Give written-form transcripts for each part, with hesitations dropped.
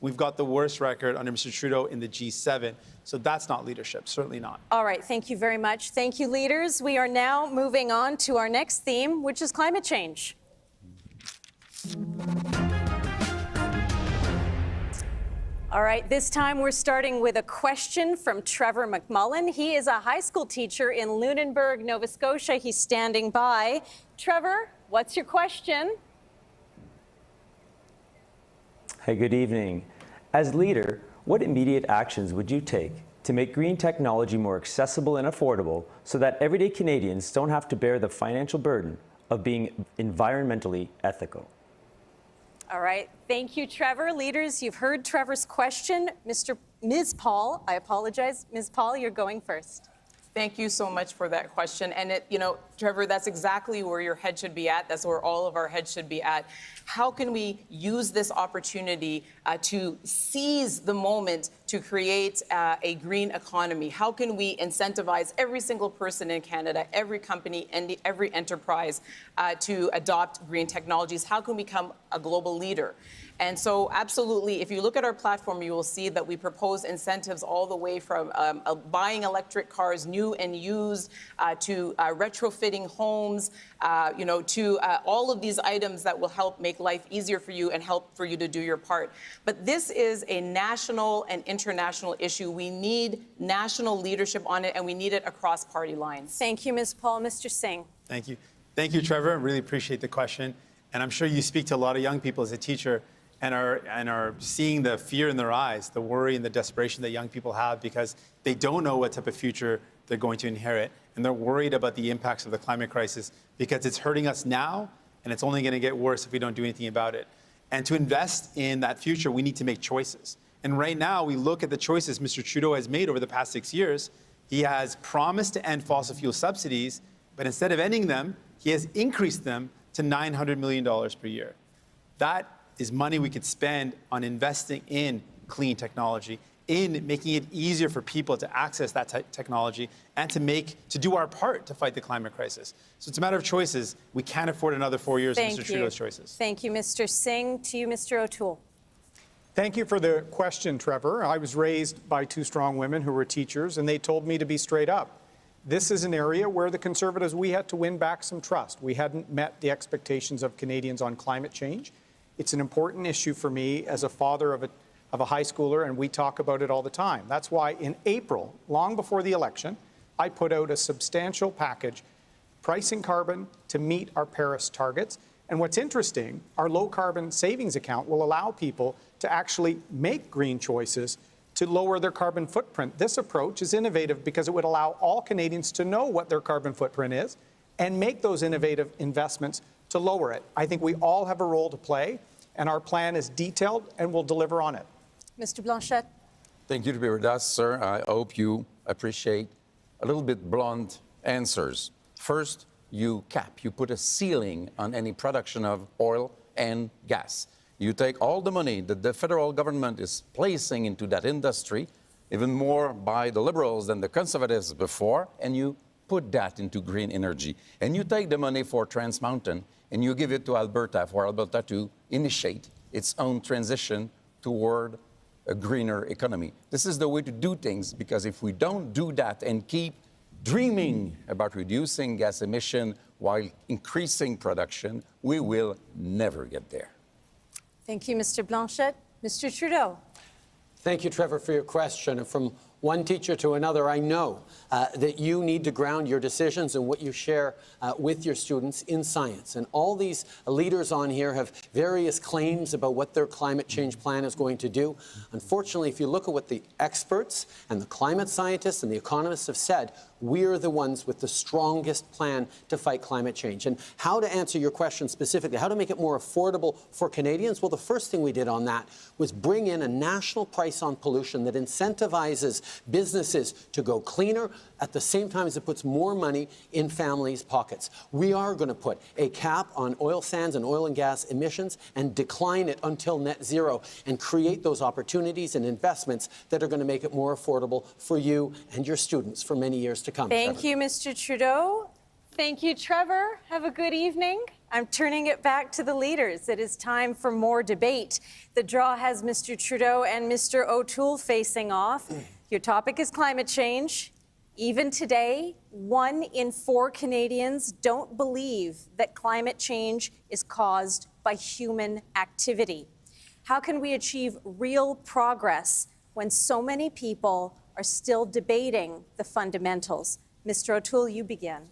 We've got the worst record under Mr. Trudeau in the G7. So that's not leadership, certainly not. All right, thank you very much. Thank you, leaders. We are now moving on to our next theme, which is climate change. All right, this time we're starting with a question from Trevor McMullen. He is a high school teacher in Lunenburg, Nova Scotia. He's standing by. Trevor, what's your question? Hey, good evening. As leader, what immediate actions would you take to make green technology more accessible and affordable so that everyday Canadians don't have to bear the financial burden of being environmentally ethical? All right. Thank you, Trevor. Leaders, you've heard Trevor's question. Ms. Paul, I apologize. Ms. Paul, you're going first. Thank you so much for that question. And, Trevor, that's exactly where your head should be at. That's where all of our heads should be at. How can we use this opportunity to seize the moment to create a green economy? How can we incentivize every single person in Canada, every company, and every enterprise to adopt green technologies? How can we become a global leader? And so, absolutely, if you look at our platform, you will see that we propose incentives all the way from buying electric cars, new and used, to retrofitting homes, to all of these items that will help make life easier for you and help for you to do your part. But this is a national and international issue. We need national leadership on it, and we need it across party lines. Thank you, Ms. Paul. Mr. Singh. Thank you. Thank you, Trevor. I really appreciate the question. And I'm sure you speak to a lot of young people as a teacher and are seeing the fear in their eyes, the worry and the desperation that young people have because they don't know what type of future they're going to inherit. And they're worried about the impacts of the climate crisis because it's hurting us now, and it's only going to get worse if we don't do anything about it. And to invest in that future, we need to make choices. And right now, we look at the choices Mr. Trudeau has made over the past 6 years. He has promised to end fossil fuel subsidies, but instead of ending them, he has increased them to $900 million per year. That is money we could spend on investing in clean technology, in making it easier for people to access that technology and to do our part to fight the climate crisis. So it's a matter of choices. We can't afford another 4 years of Mr. Trudeau's choices. Thank you, Mr. Singh. To you, Mr. O'Toole. Thank you for the question, Trevor. I was raised by two strong women who were teachers, and they told me to be straight up. This is an area where the Conservatives, we had to win back some trust. We hadn't met the expectations of Canadians on climate change. It's an important issue for me as a father of a high schooler, and we talk about it all the time. That's why in April, long before the election, I put out a substantial package pricing carbon to meet our Paris targets. And what's interesting, our low carbon savings account will allow people to actually make green choices to lower their carbon footprint. This approach is innovative because it would allow all Canadians to know what their carbon footprint is and make those innovative investments to lower it. I think we all have a role to play, and our plan is detailed and we'll deliver on it. Mr. Blanchet. Thank you to be with us, sir. I hope you appreciate a little bit blunt answers. First, you put a ceiling on any production of oil and gas. You take all the money that the federal government is placing into that industry, even more by the Liberals than the Conservatives before, and you put that into green energy. And you take the money for Trans Mountain and you give it to Alberta for Alberta to initiate its own transition toward a greener economy. This is the way to do things, because if we don't do that and keep dreaming about reducing gas emission while increasing production, we will never get there. Thank you, Mr. Blanchet. Mr. Trudeau. Thank you, Trevor, for your question. And from one teacher to another, I know that you need to ground your decisions and what you share with your students in science. And all these leaders on here have various claims about what their climate change plan is going to do. Unfortunately, if you look at what the experts and the climate scientists and the economists have said, we're the ones with the strongest plan to fight climate change. And how to answer your question specifically, how to make it more affordable for Canadians? Well, the first thing we did on that was bring in a national price on pollution that incentivizes businesses to go cleaner at the same time as it puts more money in families' pockets. We are going to put a cap on oil sands and oil and gas emissions and decline it until net zero and create those opportunities and investments that are going to make it more affordable for you and your students for many years to come. Thank you, Mr. Trudeau. Thank you, Trevor. Have a good evening. I'm turning it back to the leaders. It is time for more debate. The draw has Mr. Trudeau and Mr. O'Toole facing off. Your topic is climate change. Even today, 1 in 4 Canadians don't believe that climate change is caused by human activity. How can we achieve real progress when so many people are still debating the fundamentals? Mr. O'Toole, you begin.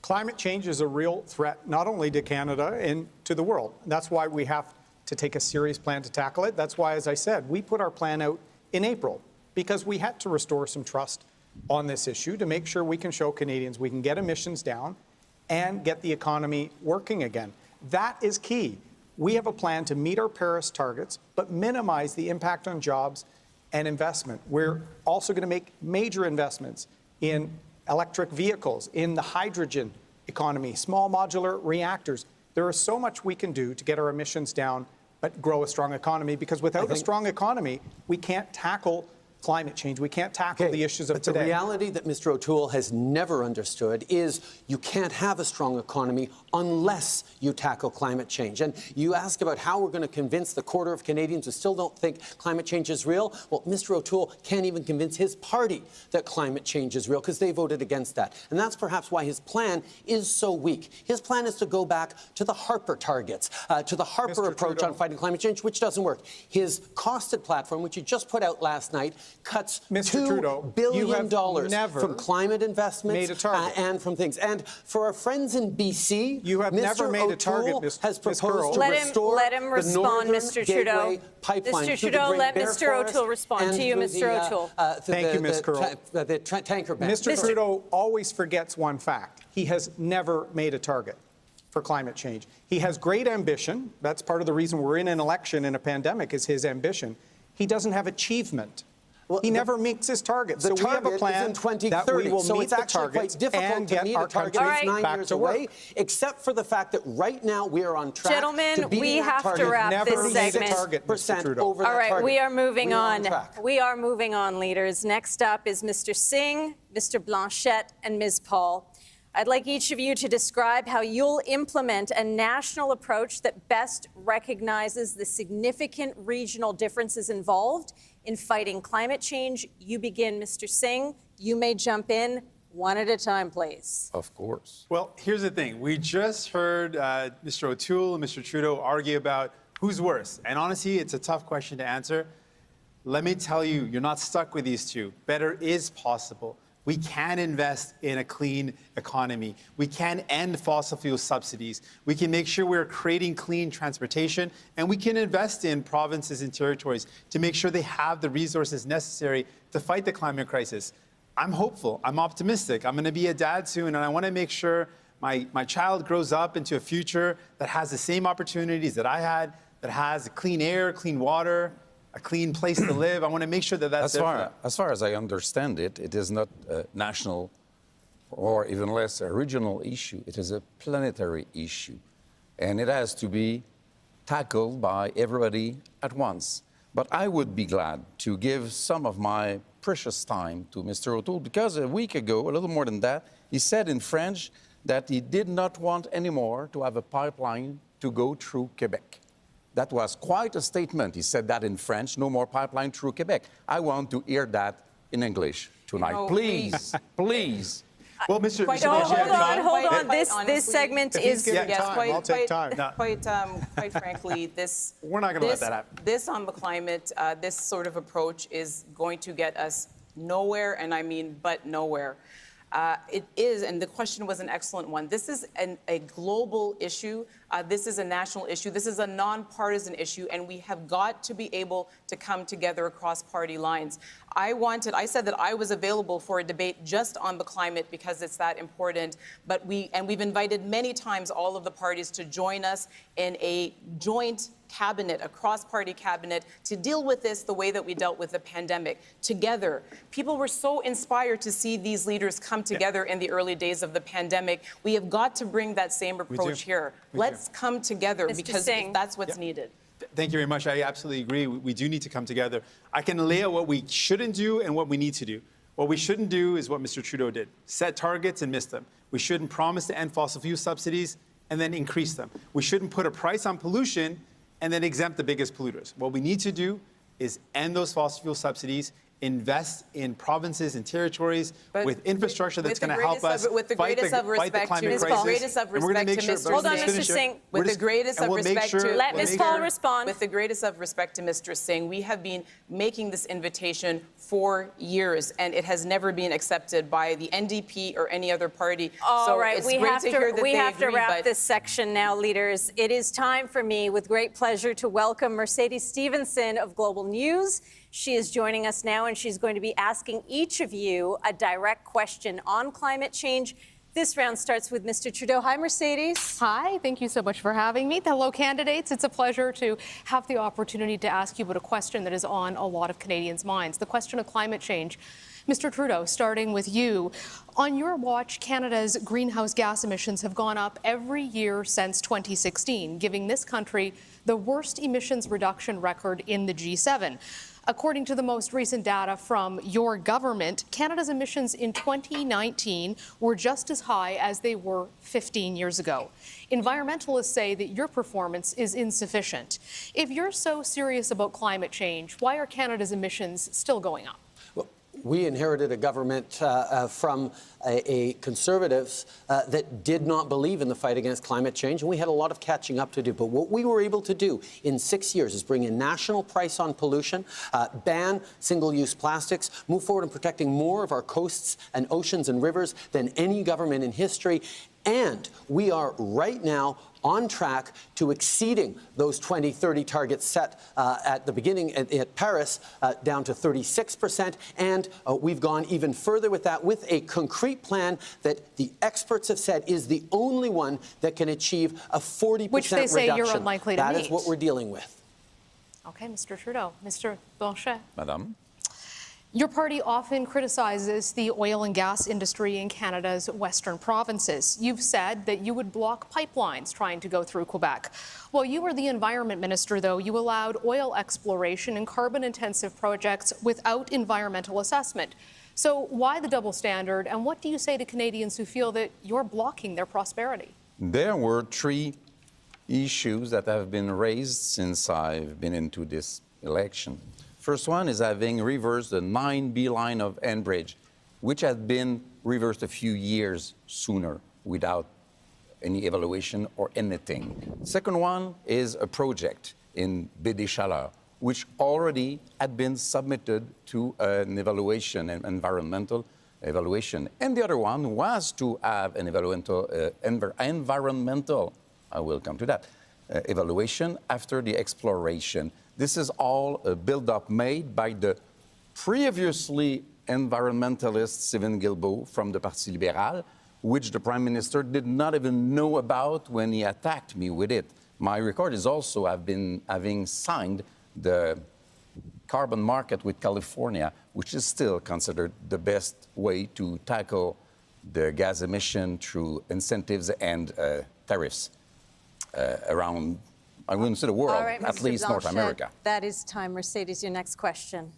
Climate change is a real threat, not only to Canada and to the world. That's why we have to take a serious plan to tackle it. That's why, as I said, we put our plan out in April, because we had to restore some trust on this issue to make sure we can show Canadians we can get emissions down and get the economy working again. That is key. We have a plan to meet our Paris targets, but minimize the impact on jobs and investment. We're also going to make major investments in electric vehicles, in the hydrogen economy, small modular reactors. There is so much we can do to get our emissions down, but grow a strong economy, because without a strong economy, we can't tackle climate change. We can't tackle the issues of today. The reality that Mr. O'Toole has never understood is you can't have a strong economy unless you tackle climate change. And you ask about how we're going to convince the quarter of Canadians who still don't think climate change is real. Well, Mr. O'Toole can't even convince his party that climate change is real, because they voted against that. And that's perhaps why his plan is so weak. His plan is to go back to the Harper targets, to the Harper approach on fighting climate change, which doesn't work. His costed platform, which he just put out last night, cuts $2 billion from climate investments and from things. And for our friends in BC, you have never made a target, has proposed to restore let him respond, Mr. Trudeau. Mr. Trudeau, let Mr. O'Toole respond to you, Mr. O'Toole. Thank you, Ms. Curl. The tanker ban. Mr. Trudeau always forgets one fact. He has never made a target for climate change. He has great ambition. That's part of the reason we're in an election in a pandemic, is his ambition. He doesn't have achievement. Well, he never meets his targets. So we have a plan that we will meet the targets and get our country back to work. Except for the fact that right now we are on track. Gentlemen, we have to wrap this segment. Over all right, we are moving on. We are moving on, leaders. Next up is Mr. Singh, Mr. Blanchet, and Ms. Paul. I'd like each of you to describe how you'll implement a national approach that best recognizes the significant regional differences involved in fighting climate change. You begin, Mr. Singh. You may jump in one at a time, please. Of course. Well, here's the thing. We just heard Mr. O'Toole and Mr. Trudeau argue about who's worse. And honestly, it's a tough question to answer. Let me tell you, you're not stuck with these two. Better is possible. We can invest in a clean economy. We can end fossil fuel subsidies. We can make sure we're creating clean transportation, and we can invest in provinces and territories to make sure they have the resources necessary to fight the climate crisis. I'm hopeful. I'm optimistic. I'm going to be a dad soon, and I want to make sure my child grows up into a future that has the same opportunities that I had, that has clean air, clean water, a clean place to live. I want to make sure that that's as far as I understand it, it is not a national or even less a regional issue. It is a planetary issue. And it has to be tackled by everybody at once. But I would be glad to give some of my precious time to Mr. O'Toole, because a week ago, a little more than that, he said in French that he did not want anymore to have a pipeline to go through Quebec. That was quite a statement. He said that in French, no more pipeline through Quebec. I want to hear that in English tonight. Please, please. Well, Mr. Hold on. This segment is... I'll take time. Quite frankly, this... We're not going to let that happen. This on the climate, this sort of approach is going to get us nowhere, and I mean but nowhere. It is, and the question was an excellent one. This is a global issue. This is a national issue. This is a nonpartisan issue, and we have got to be able to come together across party lines. I said that I was available for a debate just on the climate because it's that important, but we've invited many times all of the parties to join us in a joint cabinet, a cross-party cabinet, to deal with this the way that we dealt with the pandemic, together. People were so inspired to see these leaders come together in the early days of the pandemic. We have got to bring that same approach here. Let's come together, because that's what's needed. Thank you very much. I absolutely agree. We do need to come together. I can lay out what we shouldn't do and what we need to do. What we shouldn't do is what Mr. Trudeau did. Set targets and miss them. We shouldn't promise to end fossil fuel subsidies and then increase them. We shouldn't put a price on pollution and then exempt the biggest polluters. What we need to do is end those fossil fuel subsidies, invest in provinces and territories with infrastructure that's going to help us with the greatest of respect to Mr. Hold on, Mr. Singh. With the greatest of respect to let Ms. Paul respond. With the greatest of respect to Mr. Singh, we have been making this invitation for years, and it has never been accepted by the NDP or any other party. All right, it's we great have to hear that we they have to agree, wrap but this section now, leaders. It is time for me, with great pleasure, to welcome Mercedes Stephenson of Global News. She is joining us now, and she's going to be asking each of you a direct question on climate change. This round starts with Mr. Trudeau. Hi, Mercedes. Hi, thank you so much for having me. Hello, candidates. It's a pleasure to have the opportunity to ask you about a question that is on a lot of Canadians' minds, the question of climate change. Mr. Trudeau, starting with you. On your watch, Canada's greenhouse gas emissions have gone up every year since 2016, giving this country the worst emissions reduction record in the G7. According to the most recent data from your government, Canada's emissions in 2019 were just as high as they were 15 years ago. Environmentalists say that your performance is insufficient. If you're so serious about climate change, why are Canada's emissions still going up? We inherited a government from a conservatives that did not believe in the fight against climate change, and we had a lot of catching up to do. But what we were able to do in 6 years is bring a national price on pollution, ban single-use plastics, move forward in protecting more of our coasts and oceans and rivers than any government in history. And we are right now on track to exceeding those 2030 targets set at the beginning at Paris, down to 36%. And we've gone even further with that, with a concrete plan that the experts have said is the only one that can achieve a 40% reduction. Which they say you're unlikely to meet. That is what we're dealing with. Okay, Mr. Trudeau. Mr. Blanchet. Madame. Your party often criticizes the oil and gas industry in Canada's western provinces. You've said that you would block pipelines trying to go through Quebec. While you were the environment minister, though, you allowed oil exploration and carbon-intensive projects without environmental assessment. So why the double standard, and what do you say to Canadians who feel that you're blocking their prosperity? There were three issues that have been raised since I've been into this election. First one is having reversed the 9B line of Enbridge, which had been reversed a few years sooner without any evaluation or anything. Second one is a project in Baie des Chaleurs, which already had been submitted to an evaluation, an environmental evaluation. And the other one was to have an environmental, I will come to that, evaluation after the exploration. This is all a build-up made by the previously environmentalist Stephen Guilbeault from the Parti libéral, which the Prime Minister did not even know about when he attacked me with it. My record is also having signed the carbon market with California, which is still considered the best way to tackle the gas emission through incentives and tariffs around, I wouldn't say the world, All right, at Mr. least North Blanchet, America. That is time. Mercedes, your next question.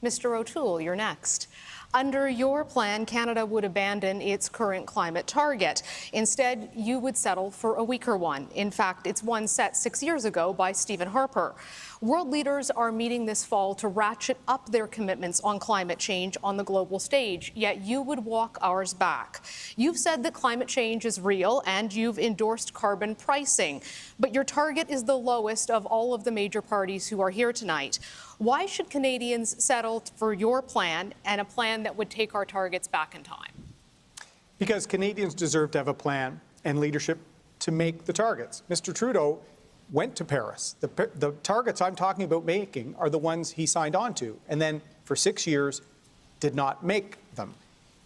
Mr. O'Toole, you're next. Under your plan, Canada would abandon its current climate target. Instead, you would settle for a weaker one. In fact, it's one set 6 years ago by Stephen Harper. World leaders are meeting this fall to ratchet up their commitments on climate change on the global stage, yet you would walk ours back. You've said that climate change is real and you've endorsed carbon pricing, but your target is the lowest of all of the major parties who are here tonight. Why should Canadians settle for your plan and a plan that would take our targets back in time? Because Canadians deserve to have a plan and leadership to make the targets. Mr. Trudeau went to Paris. The targets I'm talking about making are the ones he signed on to, and then for 6 years did not make them.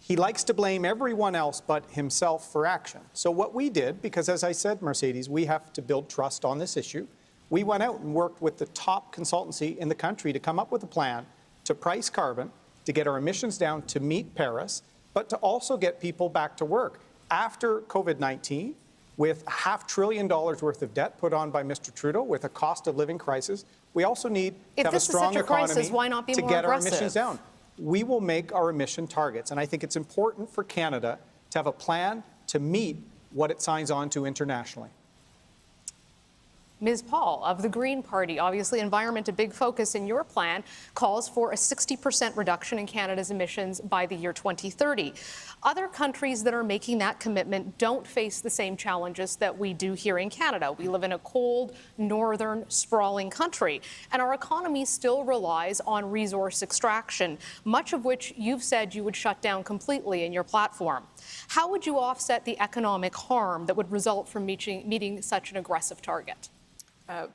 He likes to blame everyone else but himself for action. So what we did, because as I said, Mercedes, we have to build trust on this issue, we went out and worked with the top consultancy in the country to come up with a plan to price carbon, to get our emissions down to meet Paris, but to also get people back to work. After COVID-19, with $500 billion worth of debt put on by Mr. Trudeau, with a cost of living crisis, we also need to have a strong economy to get our emissions down. We will make our emission targets, and I think it's important for Canada to have a plan to meet what it signs on to internationally. Ms. Paul of the Green Party, obviously environment a big focus in your plan, calls for a 60% reduction in Canada's emissions by the year 2030. Other countries that are making that commitment don't face the same challenges that we do here in Canada. We live in a cold, northern, sprawling country, and our economy still relies on resource extraction, much of which you've said you would shut down completely in your platform. How would you offset the economic harm that would result from meeting such an aggressive target?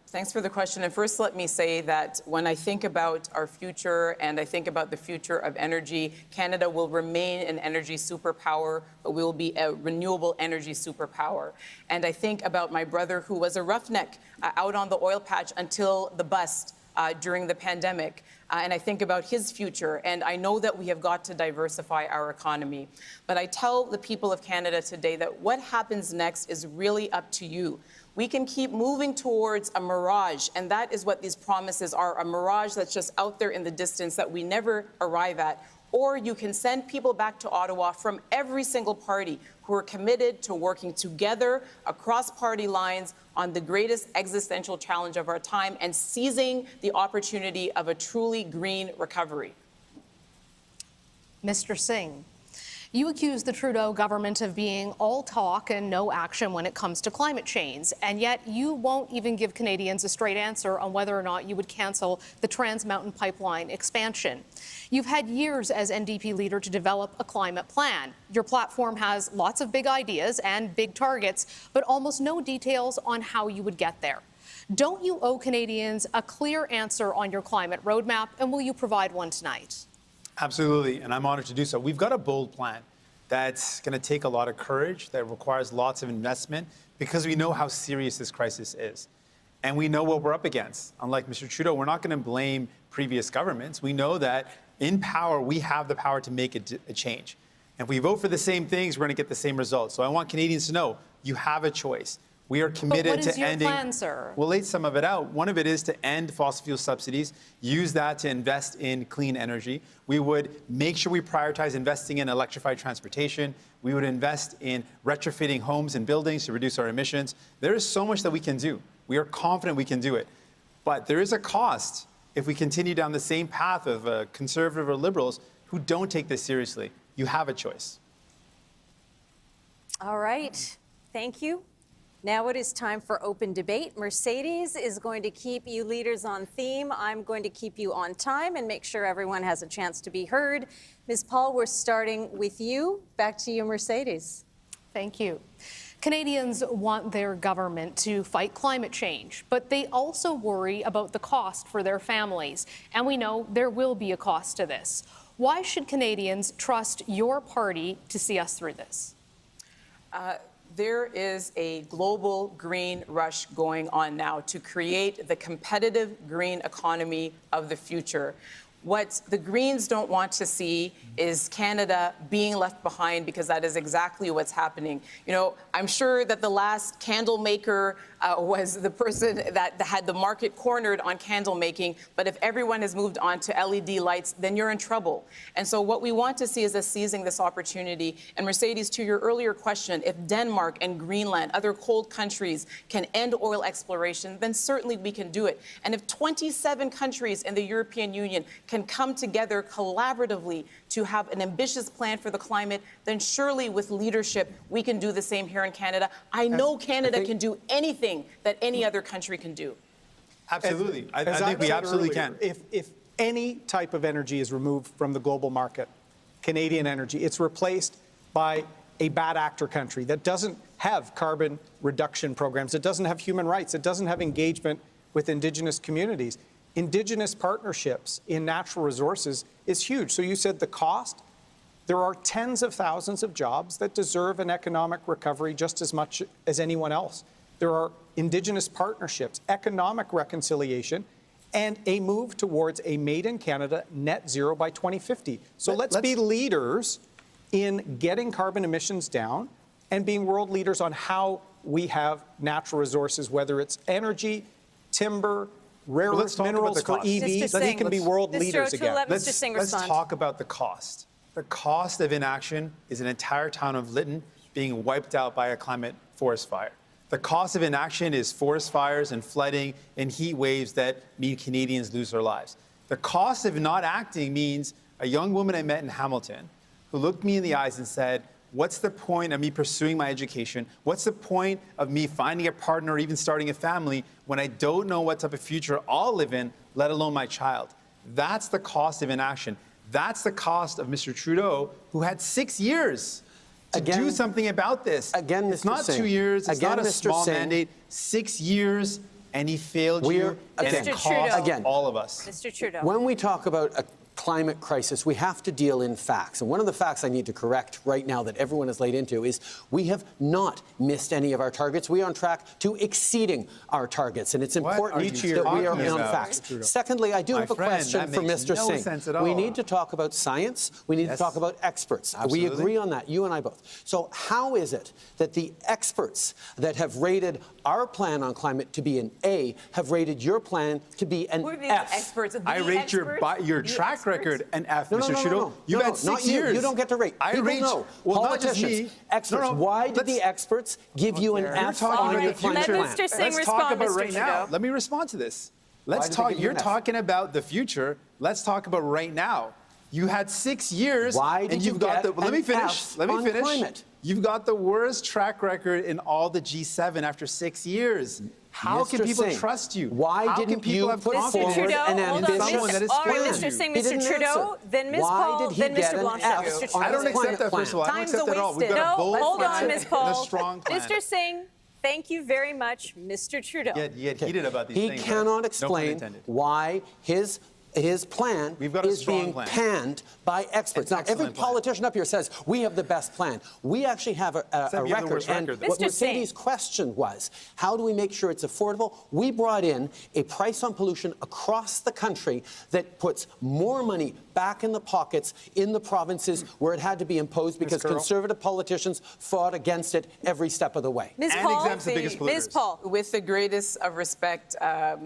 Thanks for the question. And first, let me say that when I think about our future and I think about the future of energy, Canada will remain an energy superpower, but we will be a renewable energy superpower. And I think about my brother who was a roughneck out on the oil patch until the bust during the pandemic. And I think about his future, and I know that we have got to diversify our economy. But I tell the people of Canada today that what happens next is really up to you. We can keep moving towards a mirage, and that is what these promises are, a mirage that's just out there in the distance that we never arrive at. Or you can send people back to Ottawa from every single party who are committed to working together across party lines on the greatest existential challenge of our time and seizing the opportunity of a truly green recovery. Mr. Singh, you accuse the Trudeau government of being all talk and no action when it comes to climate change, and yet you won't even give Canadians a straight answer on whether or not you would cancel the Trans Mountain Pipeline expansion. You've had years as NDP leader to develop a climate plan. Your platform has lots of big ideas and big targets, but almost no details on how you would get there. Don't you owe Canadians a clear answer on your climate roadmap, and will you provide one tonight? Absolutely, and I'm honored to do so. We've got a bold plan that's going to take a lot of courage, that requires lots of investment, because we know how serious this crisis is. And we know what we're up against. Unlike Mr. Trudeau, we're not going to blame previous governments. We know that in power, we have the power to make a change. And if we vote for the same things, we're going to get the same results. So I want Canadians to know you have a choice. We are committed to ending. What is your plan, sir? We'll lay some of it out. One of it is to end fossil fuel subsidies, use that to invest in clean energy. We would make sure we prioritize investing in electrified transportation. We would invest in retrofitting homes and buildings to reduce our emissions. There is so much that we can do. We are confident we can do it. But there is a cost if we continue down the same path of conservative or liberals who don't take this seriously. You have a choice. All right. Thank you. Now it is time for open debate. Mercedes is going to keep you leaders on theme. I'm going to keep you on time and make sure everyone has a chance to be heard. Ms. Paul, we're starting with you. Back to you, Mercedes. Thank you. Canadians want their government to fight climate change, but they also worry about the cost for their families. And we know there will be a cost to this. Why should Canadians trust your party to see us through this? There is a global green rush going on now to create the competitive green economy of the future. What the Greens don't want to see is Canada being left behind, because that is exactly what's happening. You know, I'm sure that the last candle maker was the person that had the market cornered on candle making, but if everyone has moved on to LED lights, then you're in trouble. And so what we want to see is us seizing this opportunity. And Mercedes, to your earlier question, if Denmark and Greenland, other cold countries, can end oil exploration, then certainly we can do it. And if 27 countries in the European Union can come together collaboratively to have an ambitious plan for the climate, then surely with leadership, we can do the same here in Canada. I know Canada can do anything that any other country can do. Absolutely. I think we absolutely can. If any type of energy is removed from the global market, Canadian energy, it's replaced by a bad actor country that doesn't have carbon reduction programs, it doesn't have human rights, it doesn't have engagement with Indigenous communities. Indigenous partnerships in natural resources is huge. So you said the cost. There are tens of thousands of jobs that deserve an economic recovery just as much as anyone else. There are Indigenous partnerships, economic reconciliation, and a move towards a made in Canada net zero by 2050. So let's be leaders in getting carbon emissions down and being world leaders on how we have natural resources, whether it's energy, timber, rare earth minerals for EVs. We can be world leaders again. Let's talk about the cost. The cost of inaction is an entire town of Lytton being wiped out by a climate forest fire. The cost of inaction is forest fires and flooding and heat waves that mean Canadians lose their lives. The cost of not acting means a young woman I met in Hamilton who looked me in the eyes and said, what's the point of me pursuing my education? What's the point of me finding a partner or even starting a family when I don't know what type of future I'll live in, let alone my child? That's the cost of inaction. That's the cost of Mr. Trudeau, who had 6 years to do something about this. Again, Mr. It's not Singh. 2 years. It's Again, not a Mr. small Singh. mandate. 6 years, and he failed you, and it Mr. cost Trudeau. all of us. Mr. Trudeau. When we talk about a climate crisis, we have to deal in facts. And one of the facts I need to correct right now that everyone is laid into is we have not missed any of our targets. We are on track to exceeding our targets. And it's important that we are on facts. Secondly, I do have a question for Mr. Singh. We need to talk about science. We need to talk about experts. We agree on that, you and I both. So how is it that the experts that have rated our plan on climate to be an A have rated your plan to be an F? Experts, I rate your track record an F, Mr. Trudeau. You've had 6 years. You don't get to rate. I People rate. know. Well, Politicians, not just me. experts. Why did the experts give you an F talking on your about climate the plan? Let Mr. Singh Let's talk respond, about Mr. right now. Trudeau. Let me respond to this. Let's did they talk. give you You're an F? talking about the future. Let's talk about right now. You had 6 years, Why did and you you've got get the. Let me an finish. F Let me on finish. climate? You've got the worst track record in all the G7 after 6 years. How can Mr. people Singh, trust you? why How didn't can people you have put confidence forward Trudeau, an hold on. ambitious someone that is All right, failing Mr. you? Singh, He Mr. didn't Trudeau, answer. then Ms. Why Paul, did he then get Mr. an Blanchet. F Mr. on Trudeau. I don't his accept climate that, plan? first of all. I don't Time's accept that at all. We've got wasted. a bold Hold on, plan Ms. Paul. and a strong plan. Mr. Singh, thank you very much, Mr. Trudeau. You get heated about these He things. cannot No pun explain intended. why his plan We've got a is strong being plan. panned by experts. An Now, every excellent plan. politician up here says, we have the best plan. We actually have a you have the record. worst And record. what Mr. Singh. Mercedes' question was, how do we make sure it's affordable? We brought in a price on pollution across the country that puts more money back in the pockets in the provinces where it had to be imposed because Carroll? conservative politicians fought against it every step of the way. Ms. And Paul, exempts the biggest Ms. polluters. Paul. With the greatest of respect, I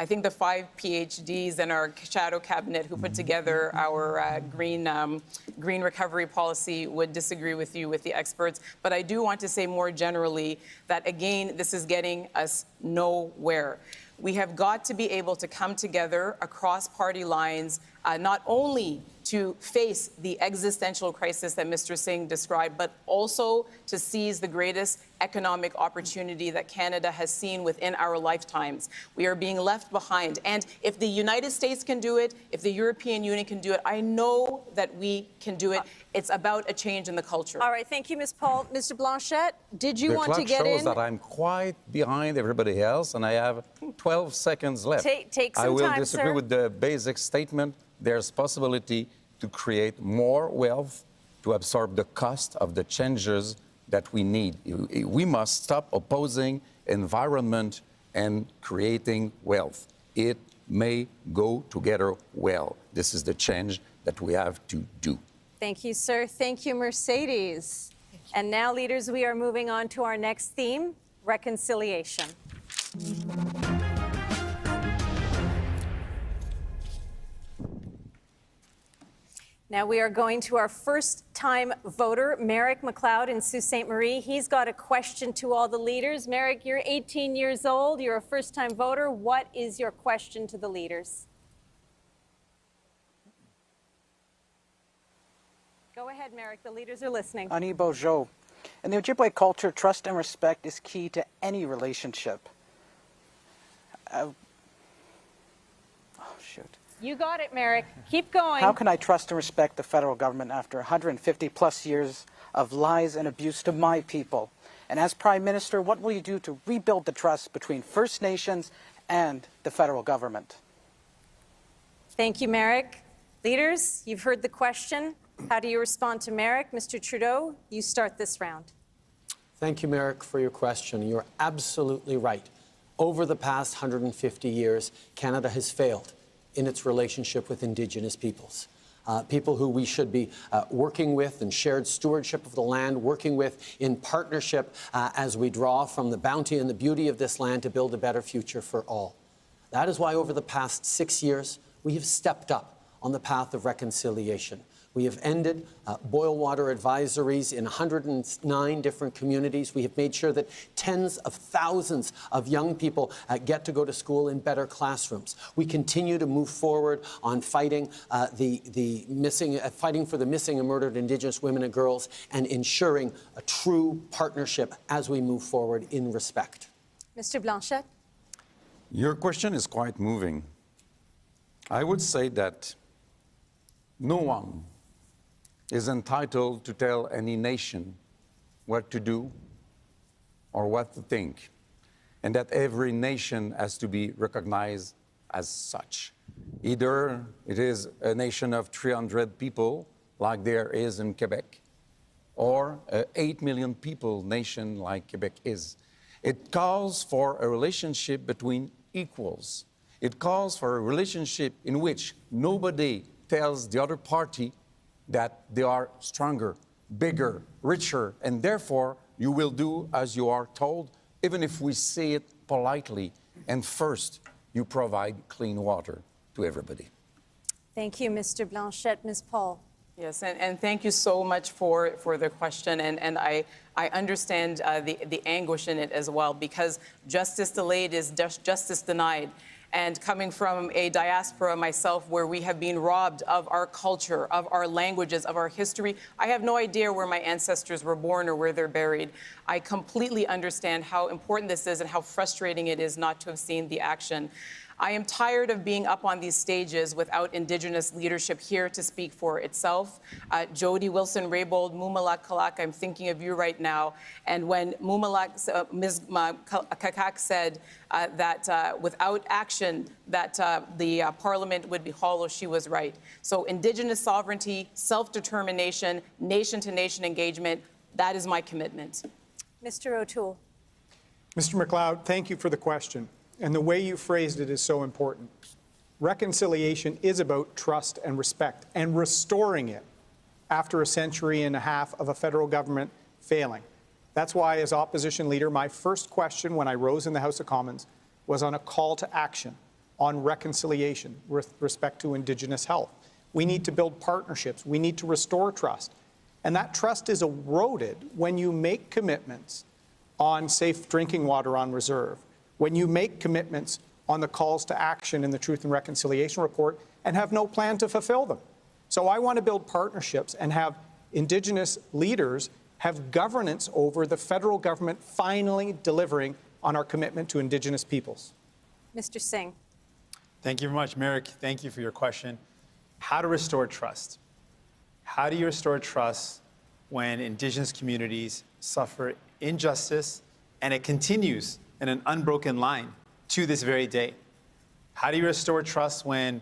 think the 5 PhDs in our shadow cabinet who put together our green recovery policy would disagree with you, with the experts. But I do want to say more generally that, again, this is getting us nowhere. We have got to be able to come together across party lines, not only to face the existential crisis that Mr. Singh described, but also to seize the greatest economic opportunity that Canada has seen within our lifetimes. We are being left behind. And if the United States can do it, if the European Union can do it, I know that we can do it. It's about a change in the culture. All right, thank you, Ms. Paul. Mr. Blanchet, did you want to clock get shows in? that I'm quite behind everybody else, and I have 12 seconds left. Take some I will time, disagree sir. with the basic statement. There's possibility to create more wealth to absorb the cost of the changes that we need. We must stop opposing environment and creating wealth. It may go together well. This is the change that we have to do. Thank you, sir. Thank you, Mercedes. And now, leaders, we are moving on to our next theme, reconciliation. Now we are going to our first-time voter, Merrick McLeod in Sault Ste. Marie. He's got a question to all the leaders. Merrick, you're 18 years old. You're a first-time voter. What is your question to the leaders? Go ahead, Merrick. The leaders are listening. Ani Bojo. In the Ojibwe culture, trust and respect is key to any relationship. Oh, shoot. You got it, Merrick. Keep going. How can I trust and respect the federal government after 150 plus years of lies and abuse to my people? And as Prime Minister, what will you do to rebuild the trust between First Nations and the federal government? Thank you, Merrick. Leaders, you've heard the question. How do you respond to Merrick? Mr. Trudeau, you start this round. Thank you, Merrick, for your question. You're absolutely right. Over the past 150 years, Canada has failed in its relationship with Indigenous peoples. People who we should be working with in shared stewardship of the land, working with in partnership as we draw from the bounty and the beauty of this land to build a better future for all. That is why over the past 6 years, we have stepped up on the path of reconciliation. We have ended boil water advisories in 109 different communities. We have made sure that tens of thousands of young people get to go to school in better classrooms. We continue to move forward on fighting fighting for the missing and murdered Indigenous women and girls, and ensuring a true partnership as we move forward in respect. Mr. Blanchet? Your question is quite moving. I would say that no one is entitled to tell any nation what to do or what to think, and that every nation has to be recognized as such. Either it is a nation of 300 people, like there is in Quebec, or an 8 million people nation like Quebec is. It calls for a relationship between equals. It calls for a relationship in which nobody tells the other party that they are stronger, bigger, richer, and therefore you will do as you are told, even if we say it politely. And first, you provide clean water to everybody. Thank you, Mr. Blanchet. Ms. Paul? Yes, and thank you so much for the question, and I understand the anguish in it as well, because justice delayed is justice denied. And coming from a diaspora myself, where we have been robbed of our culture, of our languages, of our history, I have no idea where my ancestors were born or where they're buried. I completely understand how important this is and how frustrating it is not to have seen the action. I am tired of being up on these stages without Indigenous leadership here to speak for itself. Jody Wilson-Raybould, Mumalak Kalak, I'm thinking of you right now. And when Ms. Kakak said that without action, that the Parliament would be hollow, she was right. So Indigenous sovereignty, self-determination, nation-to-nation engagement, that is my commitment. Mr. O'Toole? Mr. McLeod, thank you for the question. And the way you phrased it is so important. Reconciliation is about trust and respect and restoring it after a century and a half of a federal government failing. That's why, as opposition leader, my first question when I rose in the House of Commons was on a call to action on reconciliation with respect to Indigenous health. We need to build partnerships. We need to restore trust. And that trust is eroded when you make commitments on safe drinking water on reserve, when you make commitments on the calls to action in the Truth and Reconciliation Report and have no plan to fulfill them. So I want to build partnerships and have Indigenous leaders have governance over the federal government finally delivering on our commitment to Indigenous peoples. Mr. Singh? Thank you very much, Merrick. Thank you for your question. How to restore trust? How do you restore trust when Indigenous communities suffer injustice and it continues in an unbroken line to this very day? How do you restore trust when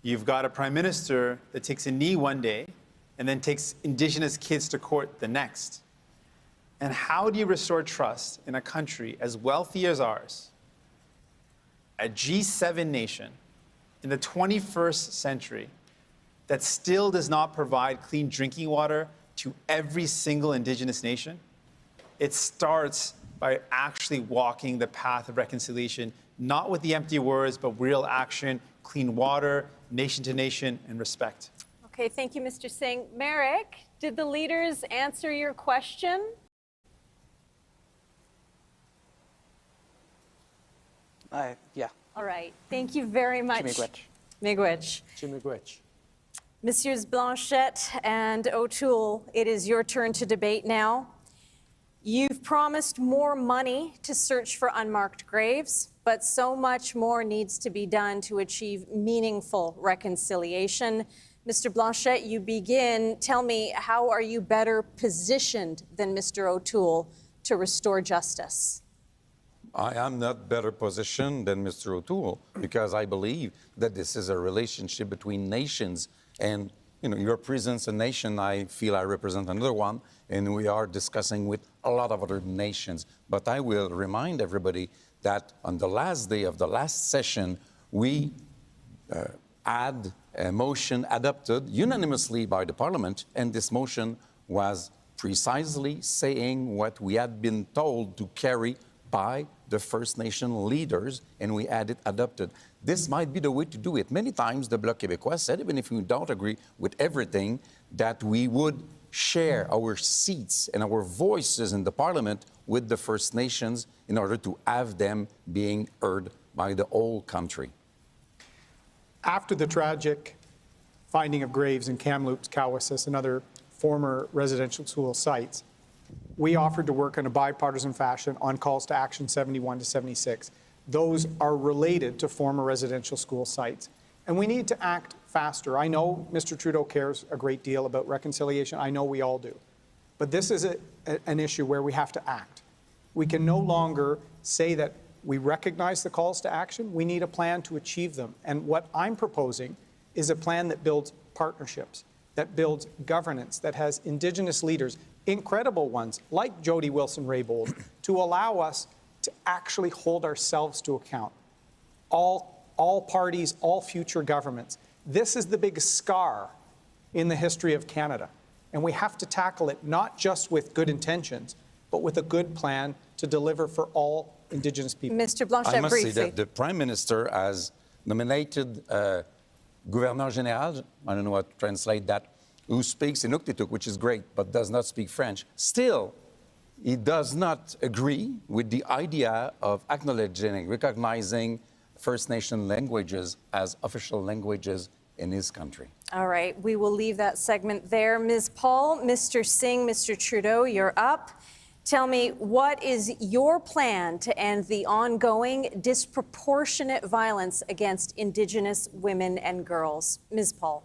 you've got a prime minister that takes a knee one day and then takes Indigenous kids to court the next? And how do you restore trust in a country as wealthy as ours, a G7 nation in the 21st century, that still does not provide clean drinking water to every single Indigenous nation? It starts by actually walking the path of reconciliation, not with the empty words, but real action, clean water, nation to nation, and respect. Okay, thank you, Mr. Singh. Merrick, did the leaders answer your question? Yeah. All right, thank you very much. Miigwech. Miigwech. Messieurs Blanchet and O'Toole, it is your turn to debate now. You've promised more money to search for unmarked graves, but so much more needs to be done to achieve meaningful reconciliation. Mr. Blanchet, you begin. Tell me, how are you better positioned than Mr. O'Toole to restore justice? I am not better positioned than Mr. O'Toole because I believe that this is a relationship between nations. And your presence a nation, I feel I represent another one, and we are discussing with a lot of other nations. But I will remind everybody that on the last day of the last session, we had a motion adopted unanimously by the Parliament, and this motion was precisely saying what we had been told to carry by the First Nation leaders, and we had it adopted. this might be the way to do it. Many times the Bloc Québécois said, even if we don't agree with everything, that we would share our seats and our voices in the Parliament with the First Nations in order to have them being heard by the whole country. After the tragic finding of graves in Kamloops, Cowessess, and other former residential school sites, we offered to work in a bipartisan fashion on calls to action 71 to 76. Those are related to former residential school sites. And we need to act faster. I know Mr. Trudeau cares a great deal about reconciliation. I know we all do. But this is an issue where we have to act. We can no longer say that we recognize the calls to action. We need a plan to achieve them. And what I'm proposing is a plan that builds partnerships, that builds governance, that has Indigenous leaders, incredible ones like Jody Wilson-Raybould, to allow us to actually hold ourselves to account. All parties, all future governments. This is the biggest scar in the history of Canada. And we have to tackle it not just with good intentions, but with a good plan to deliver for all Indigenous people. Mr. Blanchet, I must briefly. say that the Prime Minister has nominated Gouverneur Général, I don't know how to translate that, who speaks Inuktitut, which is great, but does not speak French. Still, he does not agree with the idea of acknowledging, recognizing First Nation languages as official languages in his country. All right, we will leave that segment there. Ms. Paul, Mr. Singh, Mr. Trudeau, you're up. Tell me, what is your plan to end the ongoing disproportionate violence against Indigenous women and girls? Ms. Paul.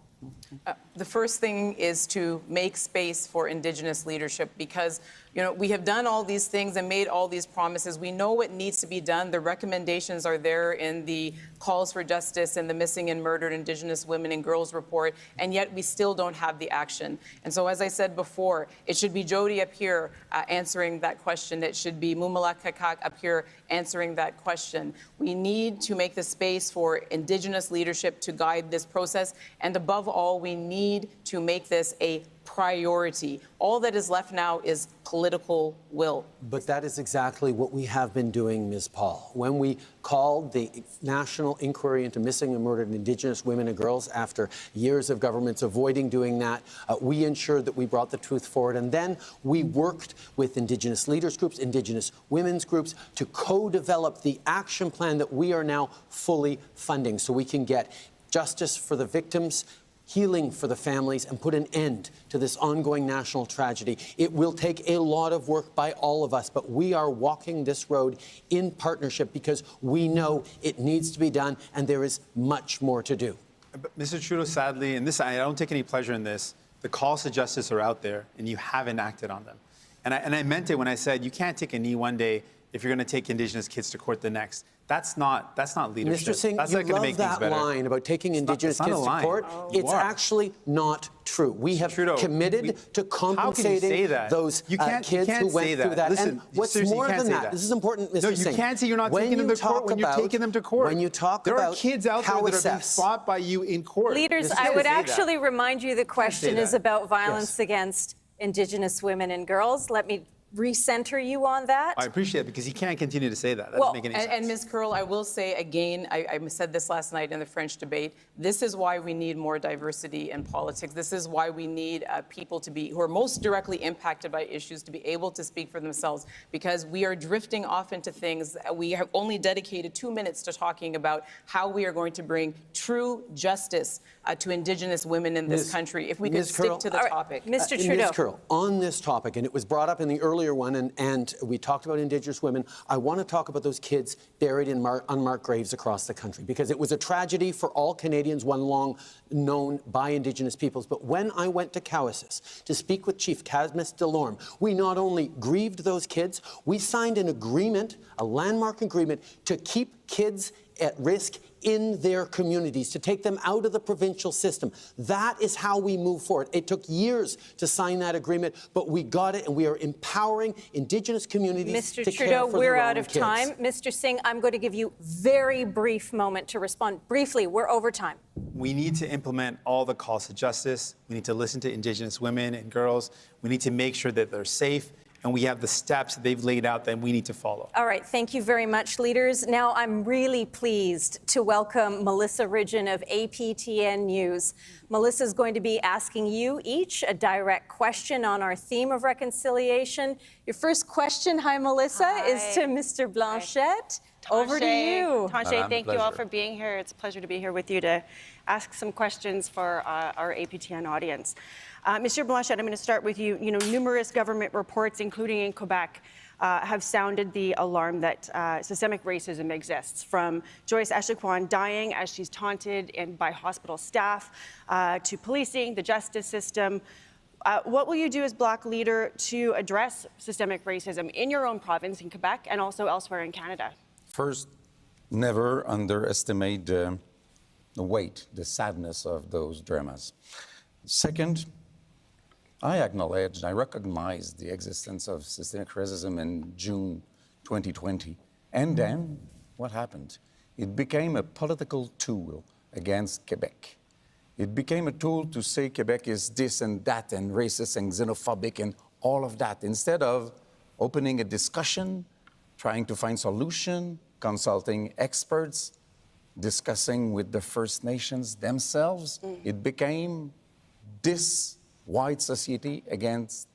The first thing is to make space for Indigenous leadership because, you know, we have done all these things and made all these promises. We know what needs to be done. The recommendations are there in the calls for justice and the missing and murdered Indigenous women and girls report, and yet we still don't have the action. And so, as I said before, it should be Jody up here answering that question. It should be Mumala Kakak up here answering that question. We need to make the space for Indigenous leadership to guide this process, and above all, we need to make this a priority. All that is left now is political will. But that is exactly what we have been doing, Ms. Paul. When we called the National Inquiry into Missing and Murdered Indigenous Women and Girls after years of governments avoiding doing that, we ensured that we brought the truth forward. And then we worked with Indigenous leaders groups, Indigenous women's groups to co-develop the action plan that we are now fully funding so we can get justice for the victims, healing for the families, and put an end to this ongoing national tragedy. It will take a lot of work by all of us, but we are walking this road in partnership because we know it needs to be done, and there is much more to do. But Mr. Trudeau, sadly, and this, I don't take any pleasure in this, the calls to justice are out there, and you haven't acted on them. And I meant it when I said you can't take a knee one day if you're going to take Indigenous kids to court the next. That's not leadership. Mr. Singh, that's you not gonna love make things that better. line about taking Indigenous kids to court. It's actually not true. We have committed to compensating those kids who went through that. Listen, and what's more than that, this is important, Mr. Singh. No, you can't say you're not taking them to court when you're taking them to court. When you talk there about are kids out there that are being fought by you in court. Leaders, I would actually remind you the question is about violence against Indigenous women and girls. Let me recenter you on that. I appreciate it because he can't continue to say that. That doesn't make any sense. And Ms. Curl, I will say again, I said this last night in the French debate, this is why we need more diversity in politics. This is why we need people to be, who are most directly impacted by issues, to be able to speak for themselves, because we are drifting off into things. We have only dedicated 2 minutes to talking about how we are going to bring true justice to Indigenous women in this country. If we could stick to the topic. Mr. Trudeau. Ms. Curl, on this topic, and it was brought up in the earlier one, and we talked about Indigenous women, I want to talk about those kids buried in unmarked graves across the country, because it was a tragedy for all Canadians, one long known by Indigenous peoples. But when I went to Cowessess to speak with Chief Casmus Delorme, we not only grieved those kids, we signed an agreement, a landmark agreement, to keep kids at risk in their communities, to take them out of the provincial system. That is how we move forward. It took years to sign that agreement, but we got it, and we are empowering Indigenous communities to care for their own kids. Mr. Trudeau, we're out of time. Mr. Singh, I'm going to give you a very brief moment to respond. Briefly, we're over time. We need to implement all the calls to justice. We need to listen to Indigenous women and girls. We need to make sure that they're safe, and we have the steps that they've laid out that we need to follow. All right, thank you very much, leaders. Now I'm really pleased to welcome Melissa Ridgen of APTN News. Melissa is going to be asking you each a direct question on our theme of reconciliation. Your first question, hi Melissa, is to Mr. Blanchet. Over to you. Tanshe, thank you all for being here. It's a pleasure to be here with you to ask some questions for our APTN audience. Mr. Blanchet, I'm going to start with you. You know, numerous government reports, including in Quebec, have sounded the alarm that systemic racism exists, from Joyce Echaquan dying as she's taunted by hospital staff, to policing, the justice system. What will you do as Black leader to address systemic racism in your own province in Quebec and also elsewhere in Canada? First, never underestimate the weight, the sadness of those dramas. Second, I acknowledge, I recognize the existence of systemic racism in June 2020. And then, what happened? It became a political tool against Quebec. It became a tool to say Quebec is this and that and racist and xenophobic and all of that, instead of opening a discussion, trying to find solution, consulting experts, discussing with the First Nations themselves. It became this white society against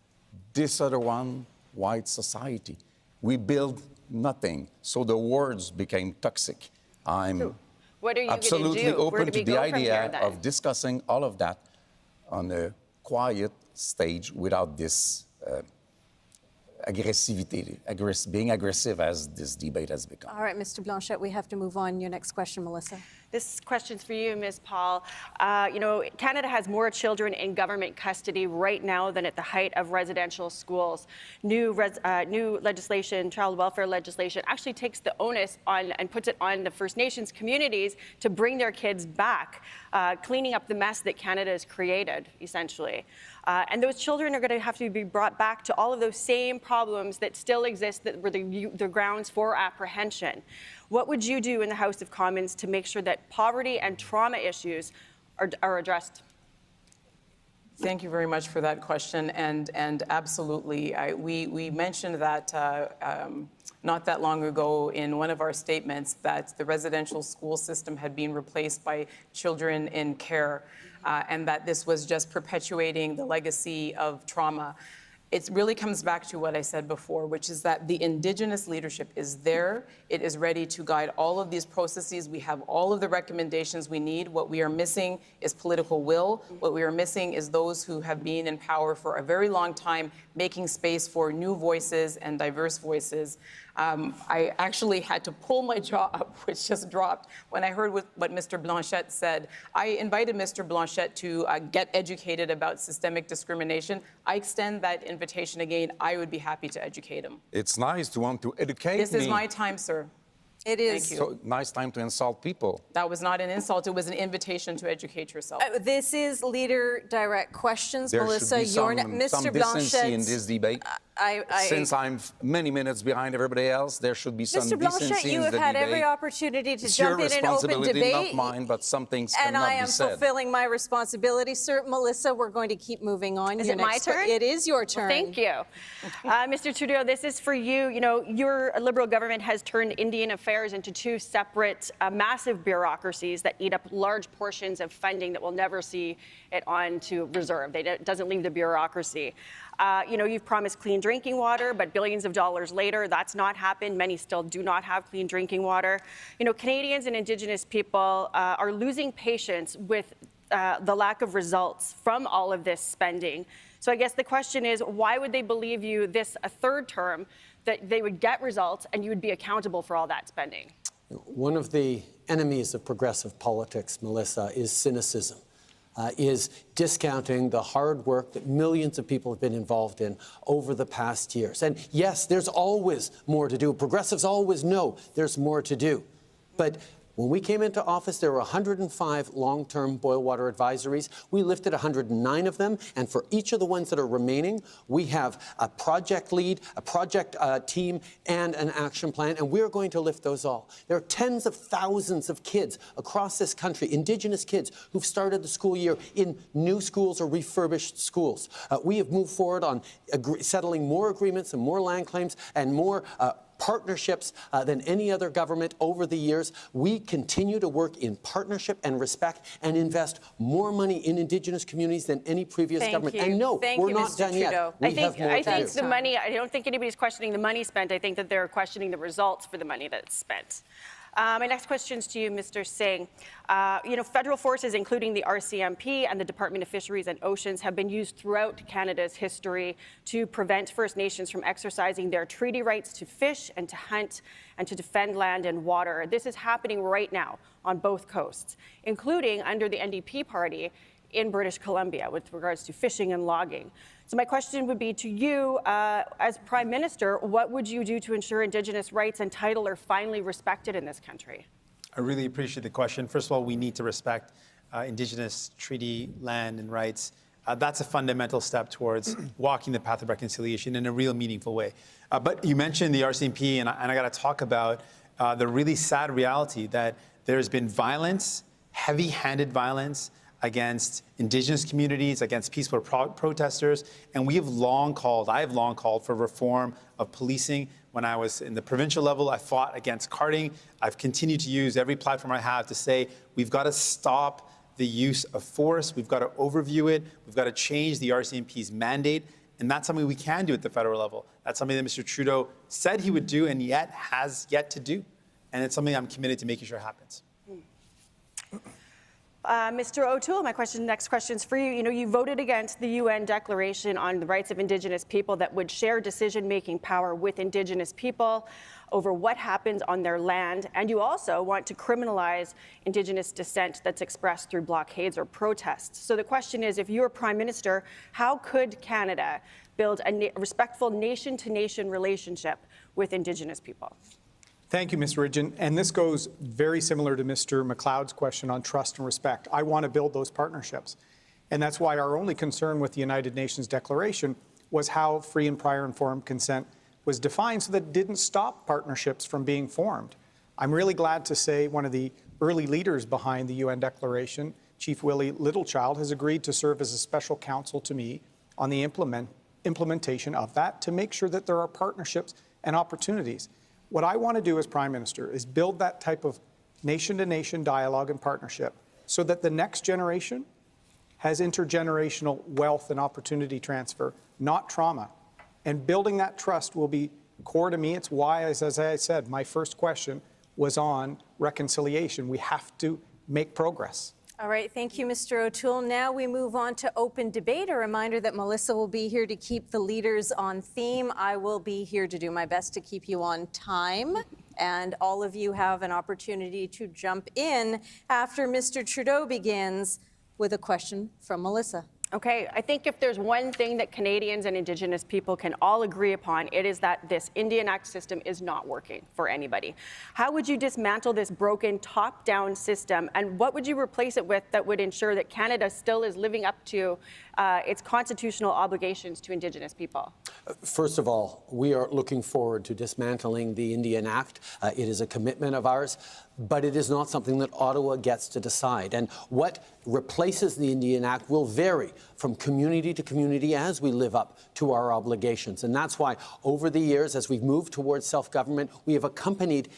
this other one, white society. We build nothing, so the words became toxic. I'm absolutely open to the idea of discussing all of that on a quiet stage without this aggressivity, being aggressive as this debate has become. All right, Mr. Blanchet, we have to move on. Your next question, Melissa. This question's for you, Ms. Paul. You know, Canada has more children in government custody right now than at the height of residential schools. New legislation, child welfare legislation, actually takes the onus on and puts it on the First Nations communities to bring their kids back, cleaning up the mess that Canada has created, essentially. And those children are going to have to be brought back to all of those same problems that still exist, that were the grounds for apprehension. What would you do in the House of Commons to make sure that poverty and trauma issues are addressed? Thank you very much for that question. And absolutely, we mentioned that not that long ago in one of our statements that the residential school system had been replaced by children in care, and that this was just perpetuating the legacy of trauma. It really comes back to what I said before, which is that the Indigenous leadership is there. It is ready to guide all of these processes. We have all of the recommendations we need. What we are missing is political will. What we are missing is those who have been in power for a very long time, making space for new voices and diverse voices. I actually had to pull my jaw up, which just dropped, when I heard what Mr. Blanchet said. I invited Mr. Blanchet to get educated about systemic discrimination. I extend that invitation again. I would be happy to educate him. It's nice to want to educate me. This is my time, sir. It is. Thank you. So nice time to insult people. That was not an insult. It was an invitation to educate yourself. This is Leader Direct Questions. There Melissa, should be Mr. some decency Blanchet. in this debate. Since I'm many minutes behind everybody else, there should be some Mr. decency Blanchet, you in have the had debate. every opportunity to It's jump your in an open responsibility, debate. not mine, but some things cannot and I am be said. fulfilling my responsibility, sir. Melissa, we're going to keep moving on. Is it my turn? It is your turn. Well, thank you. Mr. Trudeau, this is for you. You know, your Liberal government has turned Indian affairs into two separate, massive bureaucracies that eat up large portions of funding that will never see it on to reserve. It doesn't leave the bureaucracy. You know, you've promised clean drinking water, but billions of dollars later, that's not happened. Many still do not have clean drinking water. You know, Canadians and Indigenous people are losing patience with the lack of results from all of this spending. So I guess the question is, why would they believe you a third term, that they would get results and you would be accountable for all that spending? One of the enemies of progressive politics, Melissa, is cynicism. Is discounting the hard work that millions of people have been involved in over the past years. And yes, there's always more to do. Progressives always know there's more to do. But When we came into office, there were 105 long-term boil water advisories. We lifted 109 of them, and for each of the ones that are remaining, we have a project lead, a project team, and an action plan, and we're going to lift those all. There are tens of thousands of kids across this country, Indigenous kids, who've started the school year in new schools or refurbished schools. We have moved forward on settling more agreements and more land claims and more partnerships than any other government over the years. We continue to work in partnership and respect and invest more money in Indigenous communities than any previous government. And no, we're not done yet. I think the money, I don't think anybody's questioning the money spent. I think that they're questioning the results for the money that's spent. My next question is to you, Mr. Singh. Federal forces, including the RCMP and the Department of Fisheries and Oceans, have been used throughout Canada's history to prevent First Nations from exercising their treaty rights to fish and to hunt and to defend land and water. This is happening right now on both coasts, including under the NDP party in British Columbia with regards to fishing and logging. So my question would be to you, as Prime Minister, what would you do to ensure Indigenous rights and title are finally respected in this country? I really appreciate the question. First of all, we need to respect Indigenous treaty land and rights. That's a fundamental step towards walking the path of reconciliation in a real meaningful way. But you mentioned the RCMP, and I got to talk about the really sad reality that there's been violence, heavy-handed violence, against Indigenous communities, against peaceful protesters, and I have long called for reform of policing. When I was in the provincial level, I fought against carting. I've continued to use every platform I have to say we've got to stop the use of force, we've got to overview it, we've got to change the RCMP's mandate, and that's something we can do at the federal level. That's something that Mr. Trudeau said he would do and yet has yet to do, and it's something I'm committed to making sure happens. Mr. O'Toole, next question is for you. You voted against the UN Declaration on the Rights of Indigenous People that would share decision-making power with Indigenous people over what happens on their land, and you also want to criminalize Indigenous dissent that's expressed through blockades or protests. So the question is, if you're Prime Minister, how could Canada build a respectful nation-to-nation relationship with Indigenous people? Thank you, Ms. Ridgen. And this goes very similar to Mr. McLeod's question on trust and respect. I want to build those partnerships. And that's why our only concern with the United Nations Declaration was how free and prior informed consent was defined so that it didn't stop partnerships from being formed. I'm really glad to say one of the early leaders behind the UN Declaration, Chief Willie Littlechild, has agreed to serve as a special counsel to me on the implementation of that to make sure that there are partnerships and opportunities. What I want to do as Prime Minister is build that type of nation-to-nation dialogue and partnership so that the next generation has intergenerational wealth and opportunity transfer, not trauma. And building that trust will be core to me. It's why, as I said, my first question was on reconciliation. We have to make progress. All right, thank you, Mr. O'Toole. Now we move on to open debate. A reminder that Melissa will be here to keep the leaders on theme. I will be here to do my best to keep you on time. And all of you have an opportunity to jump in after Mr. Trudeau begins with a question from Melissa. Okay, I think if there's one thing that Canadians and Indigenous people can all agree upon, it is that this Indian Act system is not working for anybody. How would you dismantle this broken top-down system, and what would you replace it with that would ensure that Canada still is living up to its constitutional obligations to Indigenous people? First of all, we are looking forward to dismantling the Indian Act. It is a commitment of ours, but it is not something that Ottawa gets to decide. And what replaces the Indian Act will vary from community to community as we live up to our obligations. And that's why over the years, as we've moved towards self-government, we have accompanied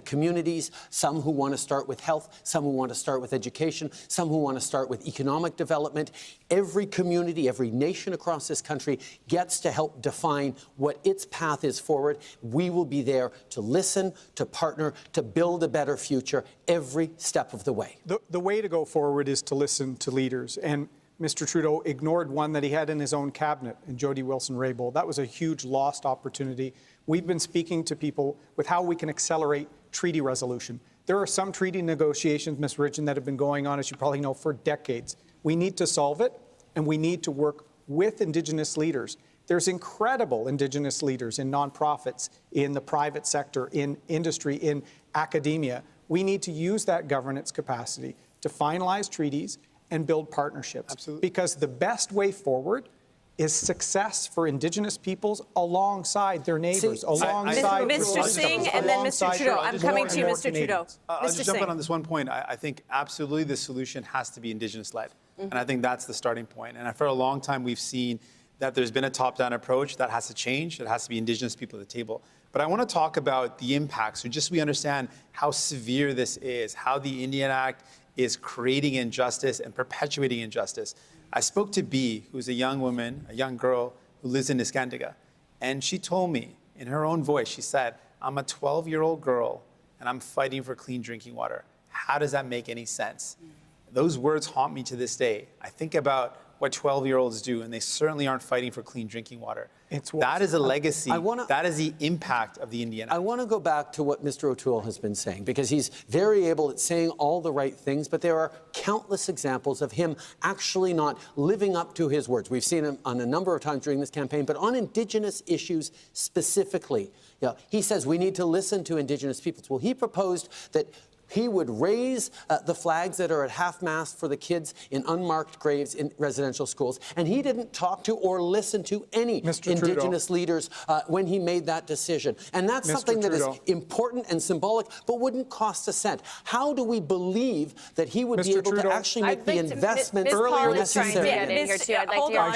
communities, some who want to start with health, some who want to start with education, some who want to start with economic development. Every community, every nation across this country gets to help define what its path is forward. We will be there to listen, to partner, to build a better future every step of the way. The way to go forward is to listen to leaders. And Mr. Trudeau ignored one that he had in his own cabinet, in Jody Wilson-Raybould. That was a huge lost opportunity. We've been speaking to people with how we can accelerate treaty resolution. There are some treaty negotiations, Ms. Ridgen, that have been going on, as you probably know, for decades. We need to solve it, and we need to work with Indigenous leaders. There's incredible Indigenous leaders in nonprofits, in the private sector, in industry, in academia, We need to use that governance capacity to finalize treaties and build partnerships. Absolutely. Because the best way forward is success for Indigenous peoples alongside their neighbors, alongside Mr. Singh and then Mr. Trudeau. I'm coming to you, Mr. Trudeau. I'll just jump in on this one point. I think absolutely the solution has to be Indigenous-led. And I think that's the starting point. And for a long time, we've seen that there's been a top-down approach that has to change. It has to be Indigenous people at the table. But I want to talk about the impacts, so just so we understand how severe this is, how the Indian Act is creating injustice and perpetuating injustice. I spoke to B, who's a young woman, a young girl who lives in Niskandiga. And she told me in her own voice, she said, I'm a 12-year-old girl and I'm fighting for clean drinking water. How does that make any sense? Those words haunt me to this day. I think about what 12-year-olds do, and they certainly aren't fighting for clean drinking water. That is a legacy. That is the impact of the Indian Act. I want to go back to what Mr. O'Toole has been saying, because he's very able at saying all the right things, but there are countless examples of him actually not living up to his words. We've seen him on a number of times during this campaign, but on Indigenous issues specifically, he says we need to listen to Indigenous peoples. Well, he proposed that he would raise the flags that are at half-mast for the kids in unmarked graves in residential schools. And he didn't talk to or listen to any Indigenous leaders when he made that decision. And that's something that is important and symbolic, but wouldn't cost a cent. How do we believe that he would be able to actually make the investments necessary? Hold on.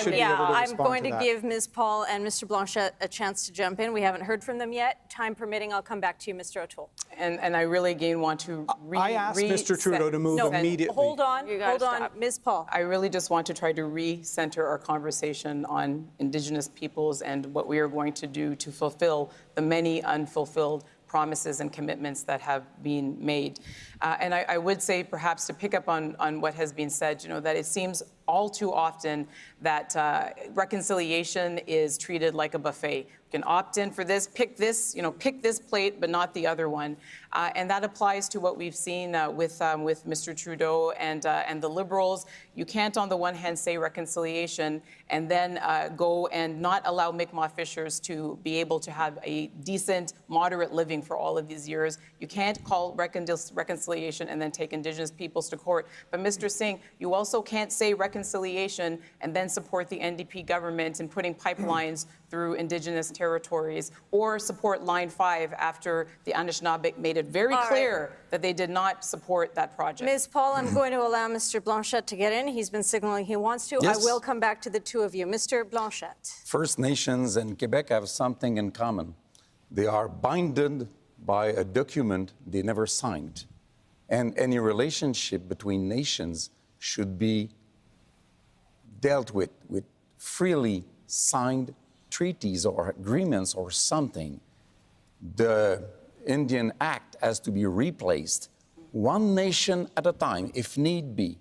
I'm going to give Ms. Paul and Mr. Blanchet a chance to jump in. We haven't heard from them yet. Time permitting, I'll come back to you, Mr. O'Toole. And I really, again, want to I asked Mr. Trudeau to move immediately. Hold on, Ms. Paul. I really just want to try to recenter our conversation on Indigenous peoples and what we are going to do to fulfill the many unfulfilled promises and commitments that have been made. And I would say, perhaps to pick up on what has been said, that it seems all too often that reconciliation is treated like a buffet. You can opt in for this, pick this plate, but not the other one. And that applies to what we've seen with Mr. Trudeau and the Liberals. You can't, on the one hand, say reconciliation and then go and not allow Mi'kmaq fishers to be able to have a decent, moderate living for all of these years. You can't call reconciliation and then take Indigenous peoples to court. But Mr. Singh, you also can't say reconciliation and then support the NDP government in putting pipelines through Indigenous territories, or support Line 5 after the Anishinaabe made it very clear that they did not support that project. Ms. Paul, I'm going to allow Mr. Blanchet to get in. He's been signaling he wants to. Yes. I will come back to the two of you. Mr. Blanchet. First Nations and Quebec have something in common. They are binded by a document they never signed. And any relationship between nations should be dealt with freely signed treaties or agreements or something. The Indian Act has to be replaced one nation at a time, if need be,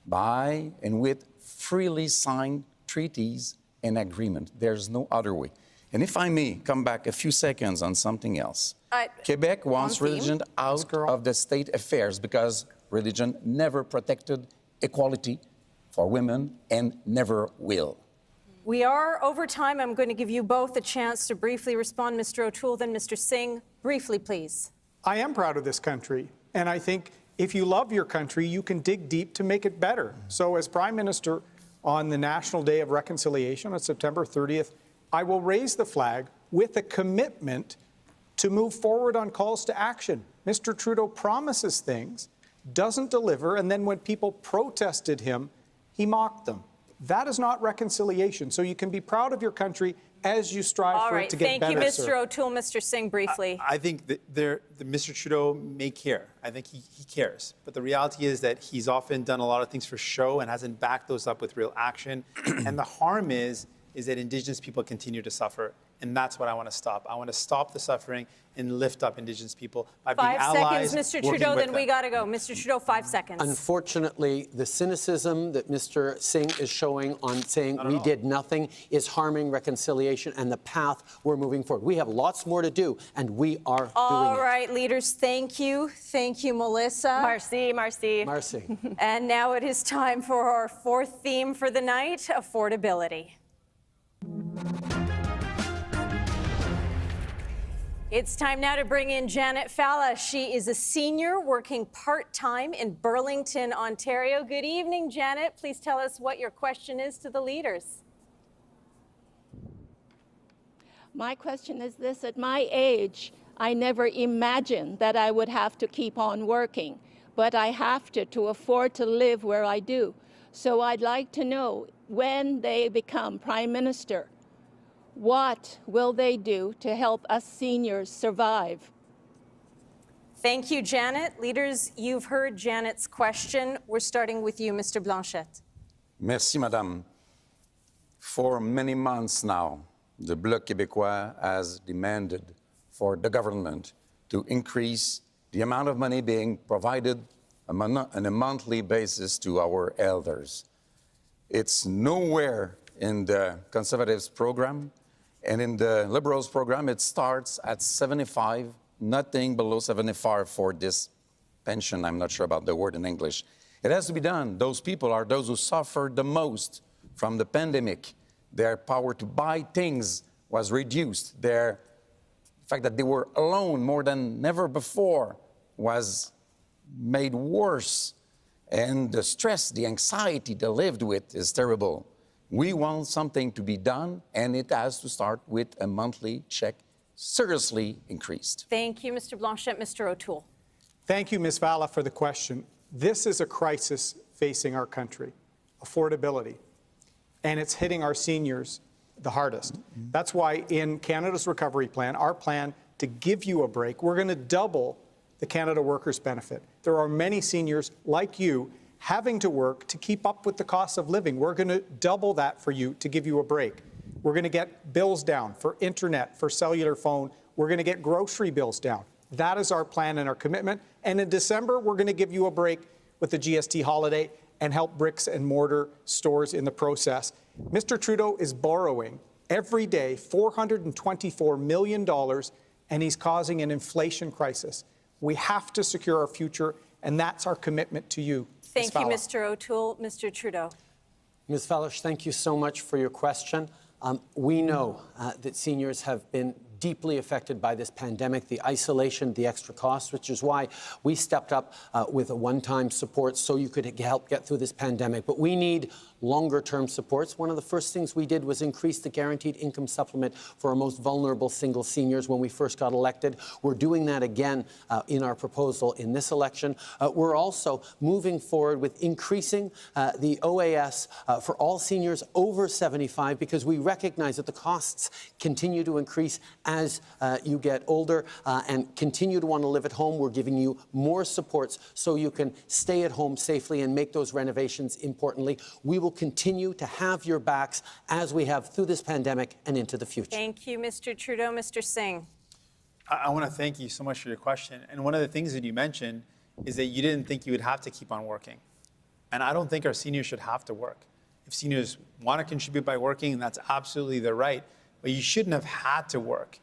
by and with freely signed treaties and agreement. There's no other way. And if I may come back a few seconds on something else. Quebec wants religion out of the state affairs because religion never protected equality for women and never will. We are over time. I'm going to give you both a chance to briefly respond. Mr. O'Toole, then Mr. Singh. Briefly, please. I am proud of this country, and I think if you love your country, you can dig deep to make it better. So as Prime Minister on the National Day of Reconciliation on September 30th, I will raise the flag with a commitment to move forward on calls to action. Mr. Trudeau promises things, doesn't deliver, and then when people protested him, he mocked them. That is not reconciliation. So you can be proud of your country as you strive for it to get better. Thank you, Mr. O'Toole. Mr. Singh, briefly. I think that Mr. Trudeau may care. I think he cares. But the reality is that he's often done a lot of things for show and hasn't backed those up with real action. And the harm is that Indigenous people continue to suffer. And that's what I want to stop. I want to stop the suffering and lift up Indigenous people by being allies. 5 seconds, Mr. Trudeau, then we got to go. Mr. Trudeau, 5 seconds. Unfortunately, the cynicism that Mr. Singh is showing on saying we did nothing is harming reconciliation and the path we're moving forward. We have lots more to do, and we are doing it. All right, leaders, thank you. Thank you, Melissa. Merci, merci. Merci. And now it is time for our fourth theme for the night, affordability. It's time now to bring in Janet Falla. She is a senior working part-time in Burlington, Ontario. Good evening, Janet. Please tell us what your question is to the leaders. My question is this: at my age, I never imagined that I would have to keep on working, but I have to afford to live where I do. So I'd like to know, when they become Prime Minister, what will they do to help us seniors survive? Thank you, Janet. Leaders, you've heard Janet's question. We're starting with you, Mr. Blanchet. Merci, Madame. For many months now, the Bloc Québécois has demanded for the government to increase the amount of money being provided on a monthly basis to our elders. It's nowhere in the Conservatives' program, and in the Liberals' program, it starts at 75, nothing below 75 for this pension. I'm not sure about the word in English. It has to be done. Those people are those who suffered the most from the pandemic. Their power to buy things was reduced. The fact that they were alone more than ever before was made worse. And the stress, the anxiety they lived with is terrible. We want something to be done, and it has to start with a monthly check, seriously increased. Thank you, Mr. Blanchet. Mr. O'Toole. Thank you, Ms. Falla, for the question. This is a crisis facing our country, affordability, and it's hitting our seniors the hardest. That's why in Canada's recovery plan, our plan to give you a break, we're going to double the Canada Workers' Benefit. There are many seniors like you having to work to keep up with the cost of living. We're going to double that for you to give you a break. We're going to get bills down for internet, for cellular phone. We're going to get grocery bills down. That is our plan and our commitment. And in December, we're going to give you a break with the GST holiday and help bricks and mortar stores in the process. Mr. Trudeau is borrowing every day $424 million, and he's causing an inflation crisis. We have to secure our future, and that's our commitment to you. Thank you, Mr. O'Toole. Mr. Trudeau. Ms. Fallish, thank you so much for your question. We know that seniors have been deeply affected by this pandemic, the isolation, the extra costs, which is why we stepped up with a one-time support so you could help get through this pandemic. But we need longer-term supports. One of the first things we did was increase the guaranteed income supplement for our most vulnerable single seniors when we first got elected. We're doing that again in our proposal in this election. We're also moving forward with increasing the OAS for all seniors over 75, because we recognize that the costs continue to increase as you get older and continue to want to live at home. We're giving you more supports so you can stay at home safely and make those renovations. Importantly, we will continue to have your backs as we have through this pandemic and into the future. Thank you, Mr. Trudeau. Mr. Singh. I want to thank you so much for your question. And one of the things that you mentioned is that you didn't think you would have to keep on working. And I don't think our seniors should have to work. If seniors want to contribute by working, that's absolutely their right. But you shouldn't have had to work.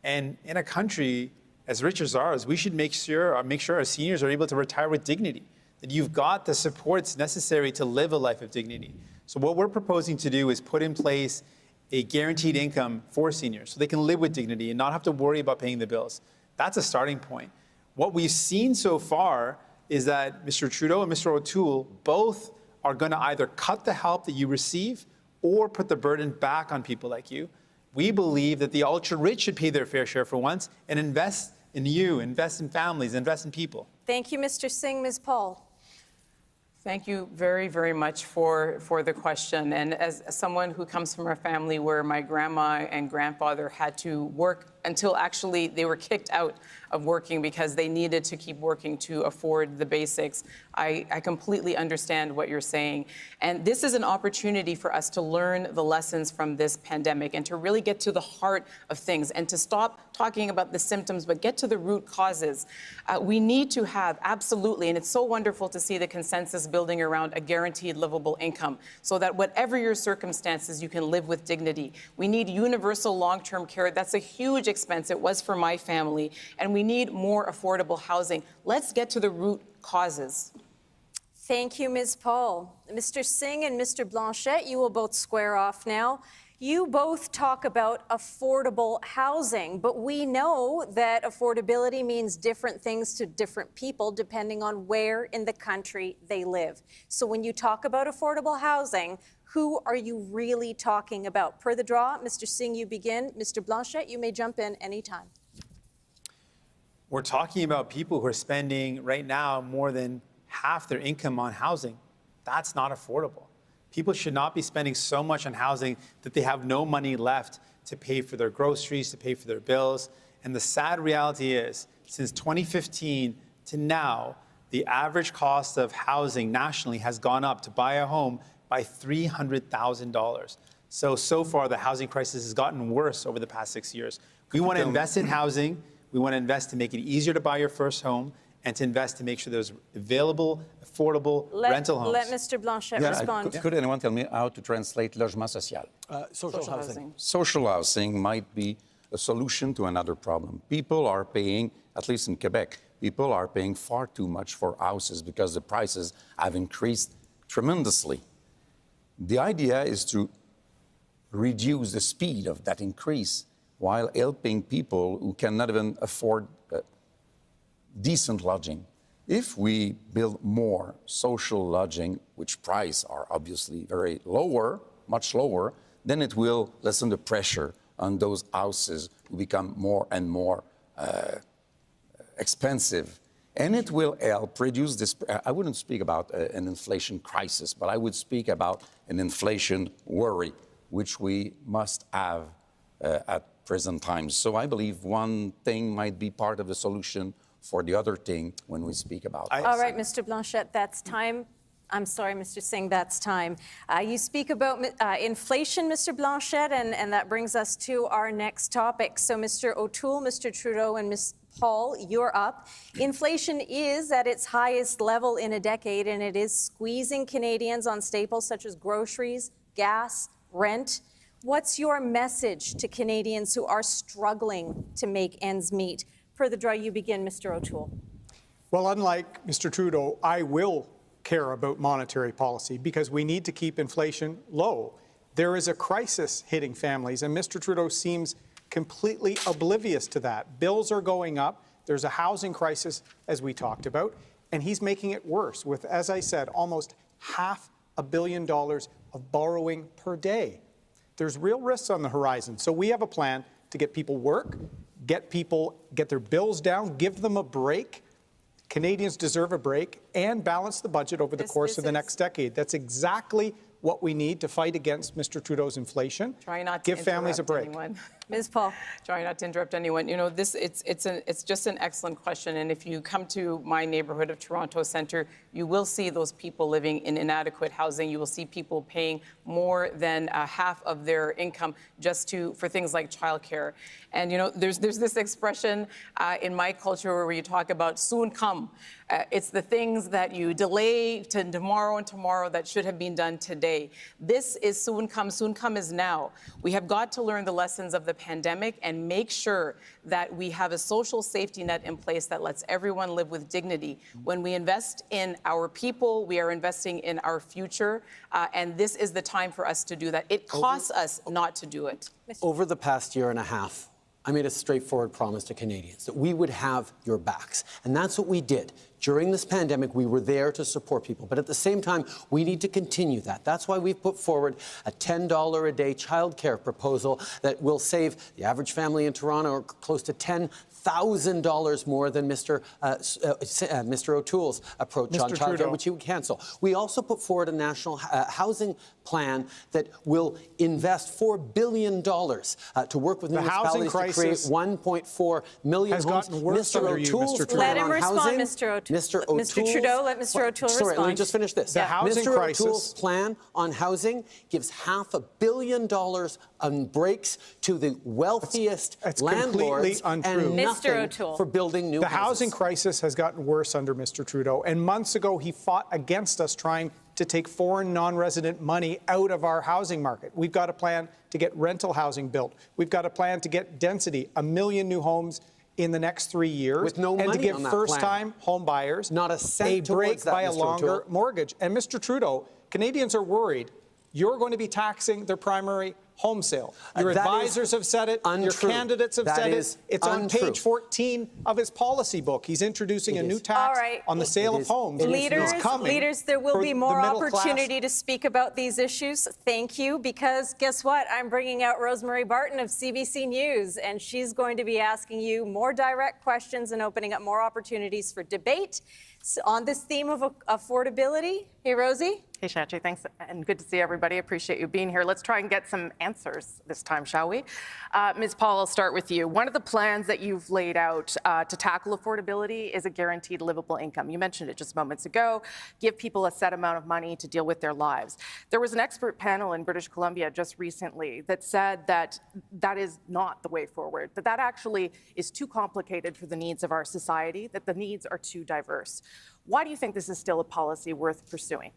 And in a country as rich as ours, we should make sure our seniors are able to retire with dignity, that you've got the supports necessary to live a life of dignity. So what we're proposing to do is put in place a guaranteed income for seniors so they can live with dignity and not have to worry about paying the bills. That's a starting point. What we've seen so far is that Mr. Trudeau and Mr. O'Toole both are going to either cut the help that you receive or put the burden back on people like you. We believe that the ultra-rich should pay their fair share for once and invest in you, invest in families, invest in people. Thank you, Mr. Singh. Ms. Paul. Thank you very, very much for the question. And as someone who comes from a family where my grandma and grandfather had to work until actually they were kicked out of working because they needed to keep working to afford the basics, I completely understand what you're saying. And this is an opportunity for us to learn the lessons from this pandemic and to really get to the heart of things and to stop talking about the symptoms, but get to the root causes. We need to have, absolutely, and it's so wonderful to see the consensus building around a guaranteed livable income so that whatever your circumstances, you can live with dignity. We need universal long-term care. That's a huge expense. It was for my family. And we need more affordable housing. Let's get to the root causes. Thank you, Ms. Paul. Mr. Singh and Mr. Blanchet, you will both square off now. You both talk about affordable housing, but we know that affordability means different things to different people depending on where in the country they live. So when you talk about affordable housing, who are you really talking about? Per the draw, Mr. Singh, you begin. Mr. Blanchet, you may jump in anytime. We're talking about people who are spending right now more than half their income on housing. That's not affordable. People should not be spending so much on housing that they have no money left to pay for their groceries, to pay for their bills. And the sad reality is, since 2015 to now, the average cost of housing nationally has gone up to buy a home by $300,000. So far, the housing crisis has gotten worse over the past 6 years. We want to invest in housing. We want to invest to make it easier to buy your first home and to invest to make sure there's available, affordable rental homes. Let Mr. Blanchet respond. Could anyone tell me how to translate logement social? Social housing. Social housing might be a solution to another problem. People are paying, at least in Quebec, people are paying far too much for houses because the prices have increased tremendously. The idea is to reduce the speed of that increase while helping people who cannot even afford decent lodging. If we build more social lodging, which price are obviously very lower, much lower, then it will lessen the pressure on those houses who become more and more expensive. And it will help reduce this. I wouldn't speak about an inflation crisis, but I would speak about an inflation worry, which we must have at present times. So I believe one thing might be part of the solution for the other thing when we speak about housing. All right, Mr. Blanchet, that's time. I'm sorry, Mr. Singh, that's time. You speak about inflation, Mr. Blanchet, and that brings us to our next topic. So, Mr. O'Toole, Mr. Trudeau, and Ms. Paul, you're up. Inflation is at its highest level in a decade, and it is squeezing Canadians on staples such as groceries, gas, rent. What's your message to Canadians who are struggling to make ends meet? Per the draw, you begin, Mr. O'Toole. Well, unlike Mr. Trudeau, I will care about monetary policy because we need to keep inflation low. There is a crisis hitting families, and Mr. Trudeau seems completely oblivious to that. Bills are going up. There's a housing crisis, as we talked about, and he's making it worse with, as I said, almost $500 million of borrowing per day. There's real risks on the horizon. So we have a plan to get people work, get their bills down, give them a break. Canadians deserve a break and balance the budget over the course of the next decade. That's exactly what we need to fight against Mr. Trudeau's inflation. Try not to give families a break. Anyone. Ms. Paul. Try not to interrupt anyone. You know, it's just an excellent question. And if you come to my neighborhood of Toronto Centre, you will see those people living in inadequate housing. You will see people paying more than half of their income just for things like childcare. And you know, there's this expression in my culture where you talk about soon come. It's the things that you delay to tomorrow and tomorrow that should have been done today. This is soon come. Soon come is now. We have got to learn the lessons of the pandemic and make sure that we have a social safety net in place that lets everyone live with dignity. When we invest in our people, we are investing in our future, and this is the time for us to do that. It costs us not to do it. Over the past year and a half, I made a straightforward promise to Canadians that we would have your backs. And that's what we did. During this pandemic, we were there to support people. But at the same time, we need to continue that. That's why we've put forward a $10 a day childcare proposal that will save the average family in Toronto close to $10,000 more than Mr. O'Toole's approach on childcare, which he would cancel. We also put forward a national housing plan that will invest $4 billion to work with municipalities to create 1.4 million homes. Mr. O'Toole's plan let him respond, housing, Mr. O'Toole. Mr. Trudeau, let Mr. O'Toole respond. Sorry, let me just finish this. Mr. O'Toole's plan on housing gives $500 million on breaks to the wealthiest landlords and nothing for building new houses. The housing crisis has gotten worse under Mr. Trudeau, and months ago he fought against us trying to take foreign non-resident money out of our housing market. We've got a plan to get rental housing built. We've got a plan to get density, 1 million new homes in the next 3 years, with no and money to give on that first-time home buyers not a cent a break towards that, by a Mr. longer O'Toole. mortgage. And Mr. Trudeau, Canadians are worried you're going to be taxing their primary home sale. Your advisors have said it. Untrue. Your candidates have said it. It's on page 14 of his policy book. He's introducing a new tax on the sale of homes. Leaders, there will be more opportunity to speak about these issues. Thank you, because guess what? I'm bringing out Rosemary Barton of CBC News, and she's going to be asking you more direct questions and opening up more opportunities for debate on this theme of affordability. Hey, Rosie. Hey, Shanti, thanks, and good to see everybody. Appreciate you being here. Let's try and get some answers this time, shall we? Ms. Paul, I'll start with you. One of the plans that you've laid out to tackle affordability is a guaranteed livable income. You mentioned it just moments ago. Give people a set amount of money to deal with their lives. There was an expert panel in British Columbia just recently that said that that is not the way forward, that that actually is too complicated for the needs of our society, that the needs are too diverse. Why do you think this is still a policy worth pursuing?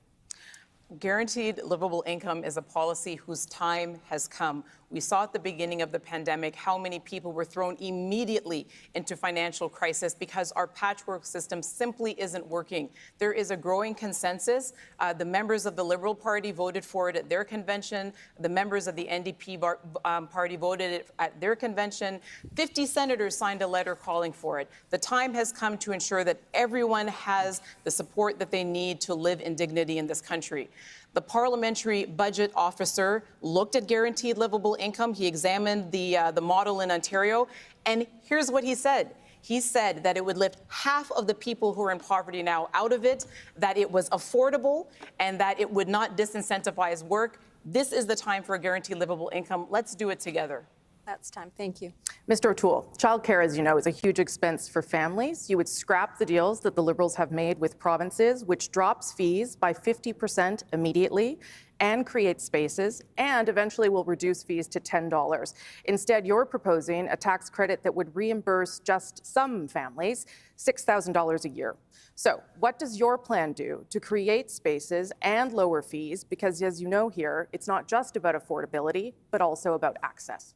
Guaranteed livable income is a policy whose time has come. We saw at the beginning of the pandemic how many people were thrown immediately into financial crisis because our patchwork system simply isn't working. There is a growing consensus. The members of the Liberal Party voted for it at their convention. The members of the NDP party voted it at their convention. 50 senators signed a letter calling for it. The time has come to ensure that everyone has the support that they need to live in dignity in this country. The parliamentary budget officer looked at guaranteed livable income. He examined the model in Ontario, and here's what he said. He said that it would lift half of the people who are in poverty now out of it, that it was affordable, and that it would not disincentivize work. This is the time for a guaranteed livable income. Let's do it together. That's time. Thank you. Mr. O'Toole, childcare, as you know, is a huge expense for families. You would scrap the deals that the Liberals have made with provinces, which drops fees by 50% immediately and creates spaces, and eventually will reduce fees to $10. Instead, you're proposing a tax credit that would reimburse just some families $6,000 a year. So what does your plan do to create spaces and lower fees? Because as you know here, it's not just about affordability, but also about access.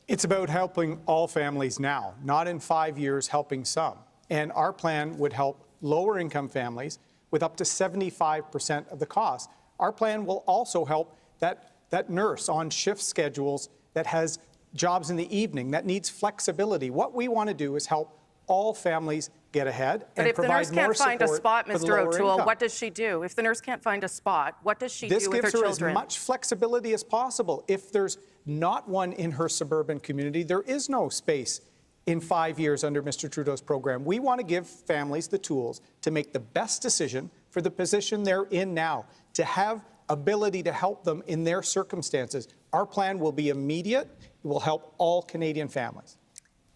It's about helping all families now, not in 5 years helping some. And our plan would help lower income families with up to 75% of the cost. Our plan will also help that nurse on shift schedules that has jobs in the evening, that needs flexibility. What we want to do is help all families get ahead and provide more support. But if the nurse can't find a spot, Mr. O'Toole, income. what does she do? If the nurse can't find a spot, what does she do with her children? This gives her as much flexibility as possible. If there's not one in her suburban community, there is no space in 5 years under Mr. Trudeau's program. We want to give families the tools to make the best decision for the position they're in now, to have ability to help them in their circumstances. Our plan will be immediate. It will help all Canadian families.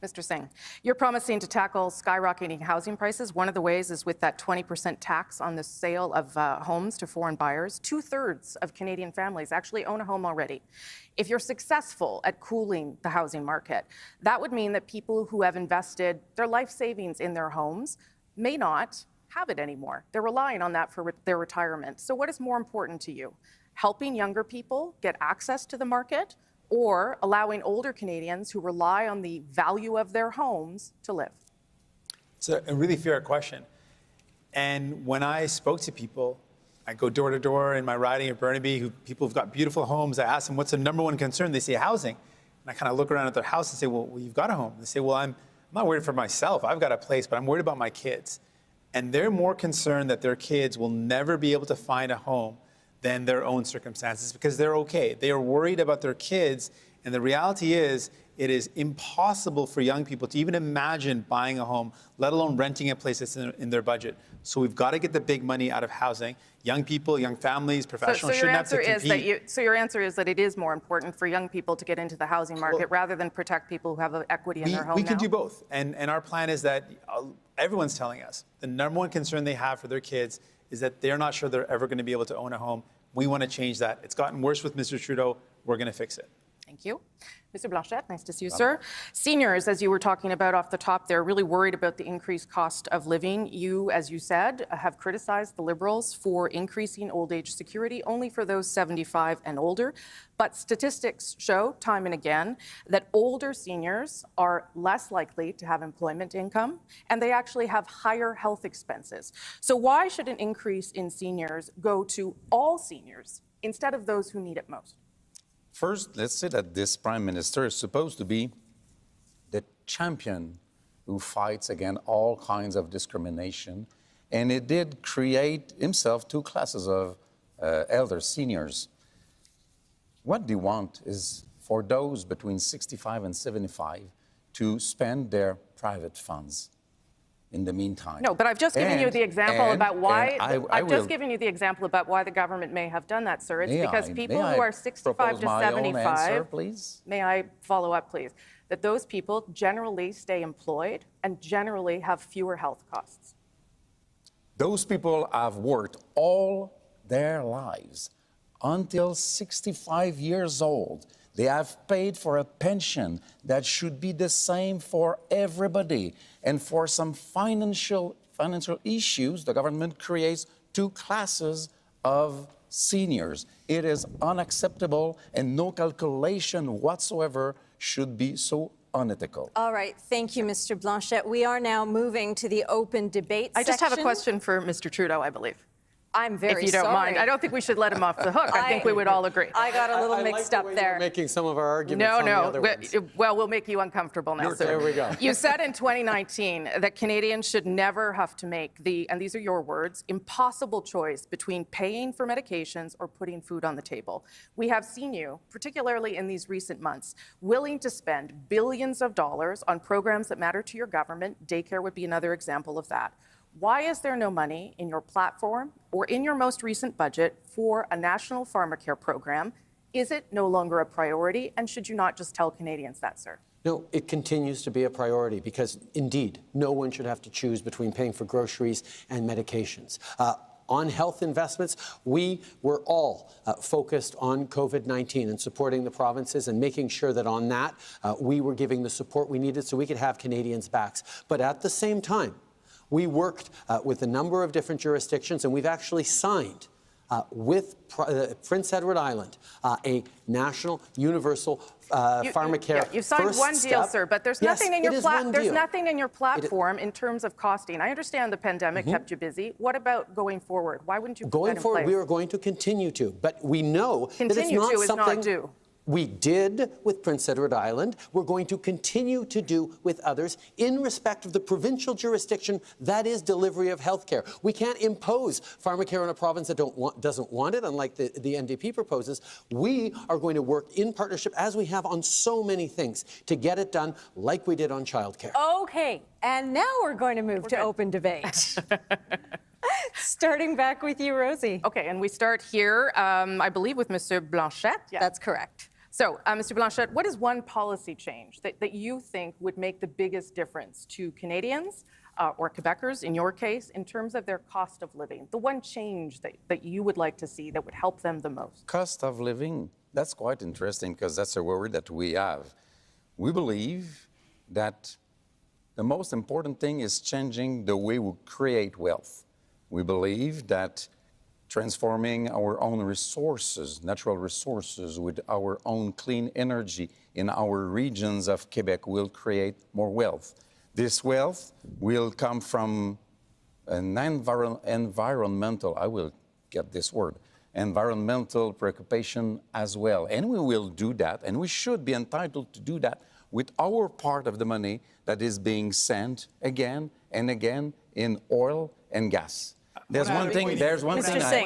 Mr. Singh, you're promising to tackle skyrocketing housing prices. One of the ways is with that 20% tax on the sale of homes to foreign buyers. 2/3 of Canadian families actually own a home already. If you're successful at cooling the housing market, that would mean that people who have invested their life savings in their homes may not have it anymore. They're relying on that for their retirement. So what is more important to you? Helping younger people get access to the market, or allowing older Canadians who rely on the value of their homes to live? It's a really fair question. And when I spoke to people, I go door to door in my riding of Burnaby, people who've got beautiful homes. I ask them, what's the number one concern? They say housing. And I kind of look around at their house and say, well, you've got a home. They say, well, I'm not worried for myself. I've got a place, but I'm worried about my kids. And they're more concerned that their kids will never be able to find a home than their own circumstances, because they're okay. They are worried about their kids, and the reality is it is impossible for young people to even imagine buying a home, let alone renting a place that's in their budget. So we've got to get the big money out of housing. Young people, young families, professionals shouldn't have to compete. So your answer is that it is more important for young people to get into the housing market rather than protect people who have equity in their home We can do both. And our plan is that everyone's telling us the number one concern they have for their kids is that they're not sure they're ever going to be able to own a home. We want to change that. It's gotten worse with Mr. Trudeau. We're going to fix it. Thank you. Mr. Blanchet, nice to see you, sir. Seniors, as you were talking about off the top, they're really worried about the increased cost of living. You, as you said, have criticized the Liberals for increasing old age security only for those 75 and older. But statistics show time and again that older seniors are less likely to have employment income, and they actually have higher health expenses. So why should an increase in seniors go to all seniors instead of those who need it most? First, let's say that this prime minister is supposed to be the champion who fights against all kinds of discrimination. And he did create himself two classes of elders, seniors. What they want is for those between 65 and 75 to spend their private funds in the meantime. No, but I've just given you the example about why. I've just will, given you the example about why the government may have done that, sir. It's because people may who I are 65 to propose my own 75. answer, please? May I follow up, please? That those people generally stay employed and generally have fewer health costs. Those people have worked all their lives until 65 years old. They have paid for a pension that should be the same for everybody. And for some financial issues, the government creates two classes of seniors. It is unacceptable, and no calculation whatsoever should be so unethical. All right. Thank you, Mr. Blanchet. We are now moving to the open debate I just have a section. question for Mr. Trudeau, I believe. I'm very sorry. If you don't mind. I don't think we should let him off the hook. I think we would all agree. I got a little mixed up there. We're making some of our arguments on the other ones. Well, we'll make you uncomfortable now, sir. There we go. You said in 2019 that Canadians should never have to make the, and these are your words, impossible choice between paying for medications or putting food on the table. We have seen you, particularly in these recent months, willing to spend billions of dollars on programs that matter to your government. Daycare would be another example of that. Why is there no money in your platform or in your most recent budget for a national pharmacare program? Is it no longer a priority? And should you not just tell Canadians that, sir? No, it continues to be a priority because, indeed, no one should have to choose between paying for groceries and medications. On health investments, we were all focused on COVID-19 and supporting the provinces and making sure that on that we were giving the support we needed so we could have Canadians' backs. But at the same time, we worked with a number of different jurisdictions, and we've actually signed with Prince Edward Island a national universal pharmacare. You've signed one deal, sir, but there's nothing in your nothing in your platform in terms of costing. I understand the pandemic kept you busy. What about going forward? Why wouldn't you put that in place? Going forward, we are going to continue to, but we know that it's not something we did with Prince Edward Island. We're going to continue to do with others in respect of the provincial jurisdiction that is delivery of health care. We can't impose pharmacare on a province that doesn't want it, unlike the NDP proposes. We are going to work in partnership, as we have on so many things, to get it done like we did on childcare. Okay, and now we're going to move to open debate. Starting back with you, Rosie. Okay, and we start here, I believe, with Monsieur Blanchet. Yeah. That's correct. So, Mr. Blanchet, what is one policy change that you think would make the biggest difference to Canadians or Quebecers, in your case, in terms of their cost of living? The one change that you would like to see that would help them the most? Cost of living, that's quite interesting because that's a worry that we have. We believe that the most important thing is changing the way we create wealth. We believe that transforming our own resources, natural resources, with our own clean energy in our regions of Quebec will create more wealth. This wealth will come from an environmental, I will get this word, environmental preoccupation as well. And we will do that, and we should be entitled to do that with our part of the money that is being sent again and again in oil and gas. There's one thing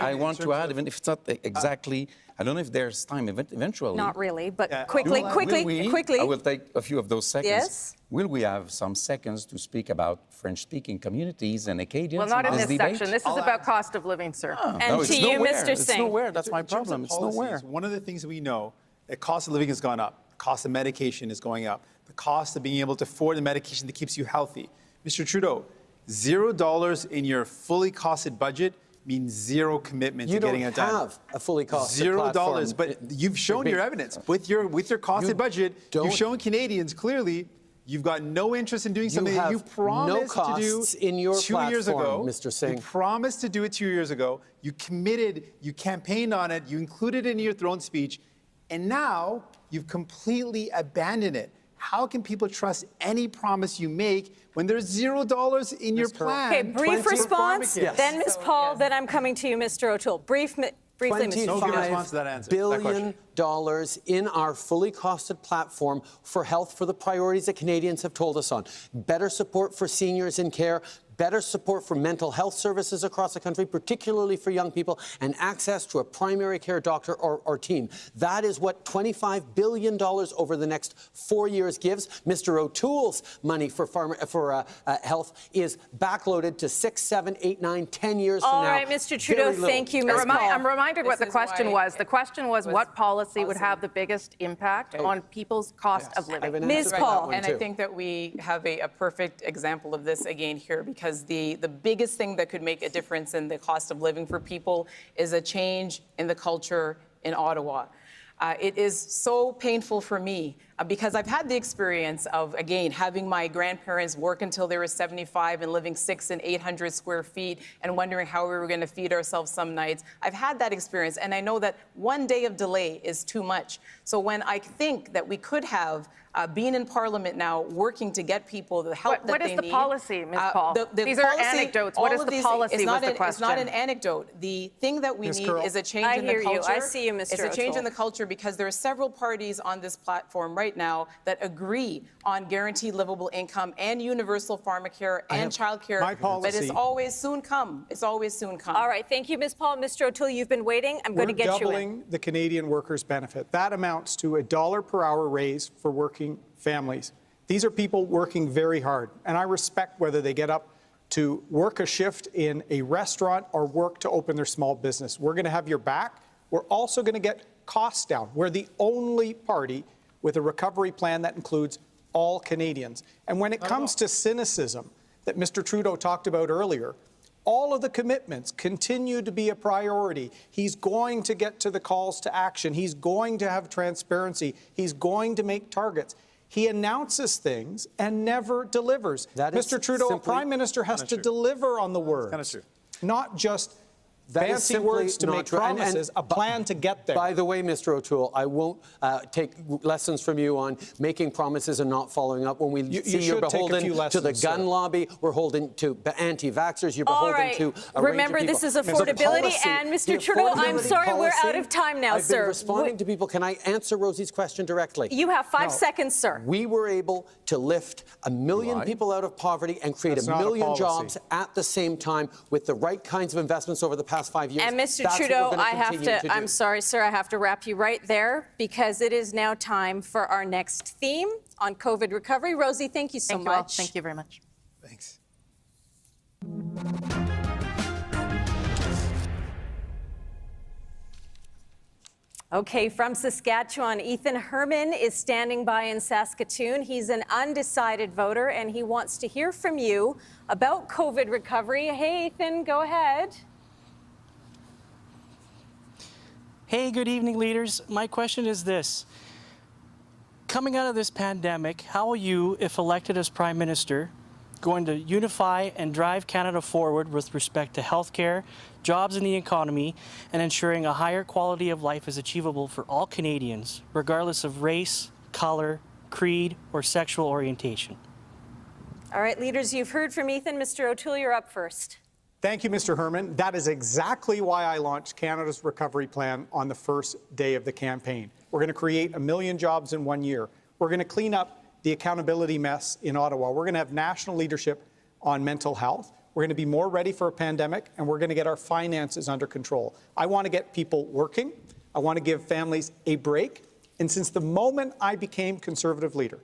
I want to add, even if it's not exactly, I don't know if there's time eventually. Not really, but quickly. I will take a few of those seconds. Yes. Will we have some seconds to speak about French-speaking communities and Acadians? Well, not in this debate? section. This is about cost of living, sir. And to you, Mr. Singh. It's nowhere. That's my problem. It's nowhere. One of the things we know, the cost of living has gone up. The cost of medication is going up. The cost of being able to afford the medication that keeps you healthy. Mr. Trudeau, $0 in your fully costed budget means zero commitment to getting it done. You don't have a fully costed $0, but you've shown your evidence. With your costed budget, you've shown Canadians clearly you've got no interest in doing something that you promised to do in your 2 years ago. Mr. Singh. You promised to do it 2 years ago. You committed, you campaigned on it, you included it in your throne speech, and now you've completely abandoned it. How can people trust any promise you make when there's $0 in your plan? Okay, brief response, then Ms. Paul, then I'm coming to you, Mr. O'Toole. Brief Briefly, Mr. No, give a response to that $25 answer, billion in our fully costed platform for health for the priorities that Canadians have told us on. Better support for seniors in care, better support for mental health services across the country, particularly for young people, and access to a primary care doctor or team. That is what $25 billion over the next 4 years gives. Mr. O'Toole's money for health is backloaded to 6, 7, 8, 9, 10 years from now. All right, Mr. Trudeau, thank you, Ms. Paul. I'm reminded what the question was. The question was what policy would have the biggest impact on people's cost of living. Ms. Paul. And I think that we have a perfect example of this again here, because the biggest thing that could make a difference in the cost of living for people is a change in the culture in Ottawa. It is so painful for me because I've had the experience of, again, having my grandparents work until they were 75 and living 600 and 800 square feet and wondering how we were going to feed ourselves some nights. I've had that experience, and I know that one day of delay is too much. So when I think that we could have been in Parliament now working to get people the help that they need. What is the policy, Ms. Paul? These are anecdotes. What is the policy was the question. It's not an anecdote. The thing that we need is a change in the culture. I hear you. I see you, Mr. It's a change in the culture because there are several parties on this platform right now that agree on guaranteed livable income and universal pharmacare and childcare. But it's always soon come. It's always soon come. All right. Thank you, Ms. Paul. Mr. O'Toole, you've been waiting. I'm going to get you in. We're doubling the Canadian workers' benefit. That amounts to a $1 per hour raise for working families. These are people working very hard, and I respect whether they get up to work a shift in a restaurant or work to open their small business. We're going to have your back. We're also going to get costs down. We're the only party with a recovery plan that includes all Canadians. And when it comes to cynicism that Mr. Trudeau talked about earlier, all of the commitments continue to be a priority. He's going to get to the calls to action. He's going to have transparency. He's going to make targets. He announces things and never delivers. Mr. Trudeau, a Prime Minister has to deliver on the words. Kind of true. Not just fancy words to make promises, a plan to get there. By the way, Mr. O'Toole, I won't take lessons from you on making promises and not following up. When we see you're beholden to the gun lobby, we're beholden to anti-vaxxers, you're beholden to a Remember, range of this is people. affordability, and Mr. Trudeau, I'm sorry, we're out of time now, I've sir. been responding to people. Can I answer Rosie's question directly? You have 5 seconds, sir. We were able to lift 1 million people out of poverty and create 1 million jobs at the same time with the right kinds of investments over the past 5 years. And Mr. Trudeau, I'm sorry, sir, I have to wrap you right there because it is now time for our next theme on COVID recovery. Rosie, thank you so much. Thank you very much. Thanks. Okay, from Saskatchewan, Ethan Herman is standing by in Saskatoon. He's an undecided voter, and he wants to hear from you about COVID recovery. Hey, Ethan, go ahead. Hey, good evening, leaders. My question is this. Coming out of this pandemic, how will you, if elected as Prime Minister, going to unify and drive Canada forward with respect to healthcare, jobs in the economy, and ensuring a higher quality of life is achievable for all Canadians, regardless of race, color, creed, or sexual orientation? All right, leaders, you've heard from Ethan. Mr. O'Toole, you're up first. Thank you, Mr. Herman. That is exactly why I launched Canada's Recovery Plan on the first day of the campaign. We're going to create 1 million jobs in 1 year. We're going to clean up the accountability mess in Ottawa. We're going to have national leadership on mental health. We're going to be more ready for a pandemic, and we're going to get our finances under control. I want to get people working. I want to give families a break. And since the moment I became Conservative leader,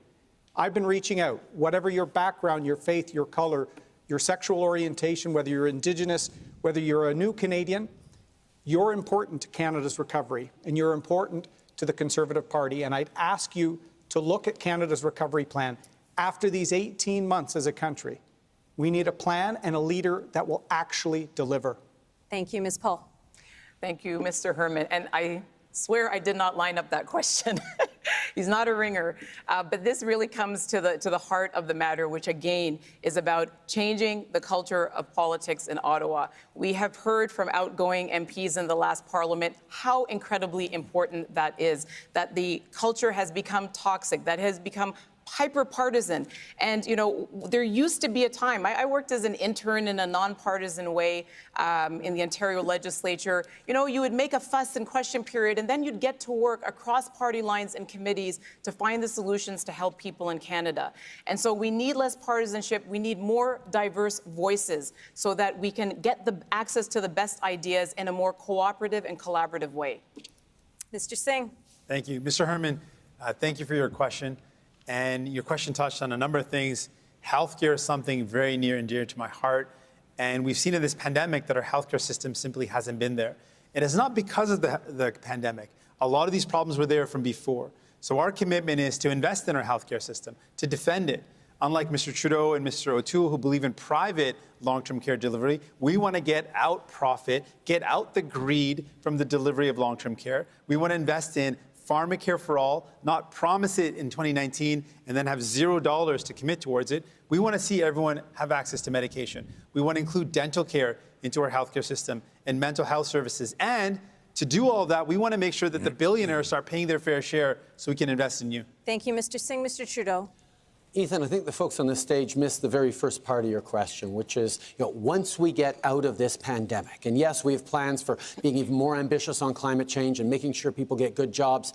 I've been reaching out. Whatever your background, your faith, your color, your sexual orientation, whether you're Indigenous, whether you're a new Canadian, you're important to Canada's recovery, and you're important to the Conservative Party. And I'd ask you to look at Canada's recovery plan. After these 18 months as a country, we need a plan and a leader that will actually deliver. Thank you, Ms. Paul. Thank you, Mr. Herman. And I swear I did not line up that question. He's not a ringer. But this really comes to the heart of the matter, which again is about changing the culture of politics in Ottawa. We have heard from outgoing MPs in the last Parliament how incredibly important that is, that the culture has become toxic, that has become hyper-partisan. And, you know, there used to be a time, I worked as an intern in a nonpartisan way in the Ontario legislature. You know, you would make a fuss and question period, and then you'd get to work across party lines and committees to find the solutions to help people in Canada. And so we need less partisanship. We need more diverse voices so that we can get the access to the best ideas in a more cooperative and collaborative way. Mr. Singh. Thank you. Mr. Herman, thank you for your question. And your question touched on a number of things. Healthcare is something very near and dear to my heart. And we've seen in this pandemic that our healthcare system simply hasn't been there. It is not because of the pandemic. A lot of these problems were there from before. So our commitment is to invest in our healthcare system, to defend it. Unlike Mr. Trudeau and Mr. O'Toole, who believe in private long-term care delivery, we want to get out profit, get out the greed from the delivery of long-term care. We want to invest in pharmacare for all, not promise it in 2019 and then have $0 to commit towards it. We want to see everyone have access to medication. We want to include dental care into our healthcare system and mental health services. And to do all of that, we want to make sure that the billionaires start paying their fair share so we can invest in you. Thank you, Mr. Singh. Mr. Trudeau. Ethan, I think the folks on the stage missed the very first part of your question, which is, you know, once we get out of this pandemic, and yes, we have plans for being even more ambitious on climate change and making sure people get good jobs,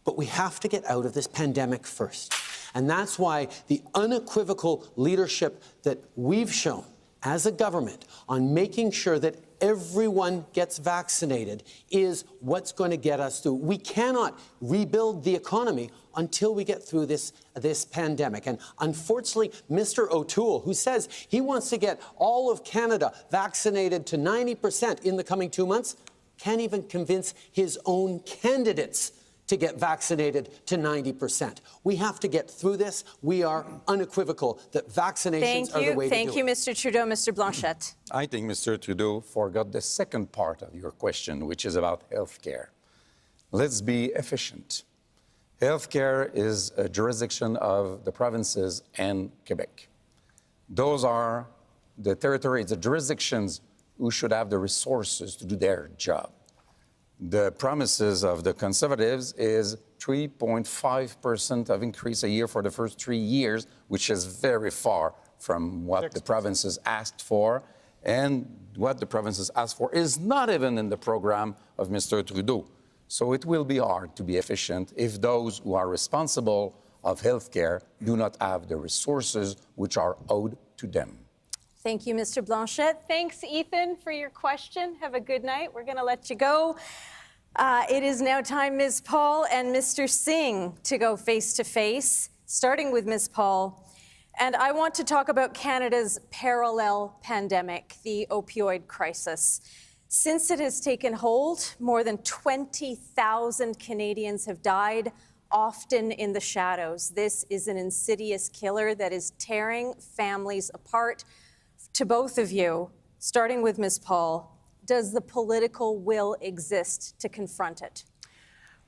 but we have to get out of this pandemic first. And that's why the unequivocal leadership that we've shown as a government on making sure that everyone gets vaccinated is what's going to get us through. We cannot rebuild the economy until we get through this pandemic. And unfortunately, Mr. O'Toole, who says he wants to get all of Canada vaccinated to 90% in the coming 2 months, can't even convince his own candidates to get vaccinated to 90%. We have to get through this. We are unequivocal that vaccinations are the way to do it. Thank you, Mr. Trudeau. Mr. Blanchet. I think Mr. Trudeau forgot the second part of your question, which is about healthcare. Let's be efficient. Healthcare is a jurisdiction of the provinces and Quebec. Those are the territories, the jurisdictions who should have the resources to do their job. The promises of the Conservatives is 3.5% of increase a year for the first 3 years, which is very far from what the provinces asked for. And what the provinces asked for is not even in the program of Mr. Trudeau. So it will be hard to be efficient if those who are responsible of healthcare do not have the resources which are owed to them. Thank you, Mr. Blanchet. Thanks, Ethan, for your question. Have a good night. We're going to let you go. It is now time, Ms. Paul and Mr. Singh, to go face-to-face, starting with Ms. Paul. And I want to talk about Canada's parallel pandemic, the opioid crisis. Since it has taken hold, more than 20,000 Canadians have died, often in the shadows. This is an insidious killer that is tearing families apart. To both of you, starting with Ms. Paul, does the political will exist to confront it?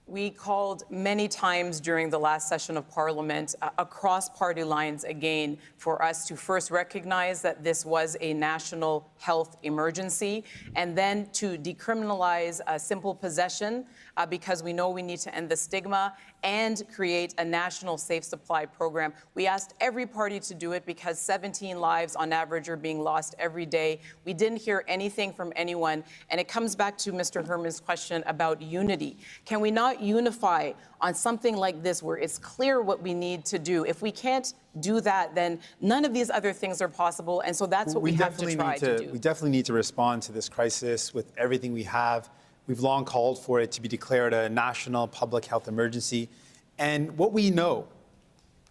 We called many times during the last session of Parliament across party lines again for us to first recognize that this was a national health emergency and then to decriminalize simple possession because we know we need to end the stigma and create a national safe supply program. We asked every party to do it because 17 lives on average are being lost every day. We didn't hear anything from anyone. And it comes back to Mr. Herman's question about unity. Can we not unify on something like this where it's clear what we need to do? If we can't do that, then none of these other things are possible. And so that's what we have to try to do. We definitely need to respond to this crisis with everything we have. We've long called for it to be declared a national public health emergency. And what we know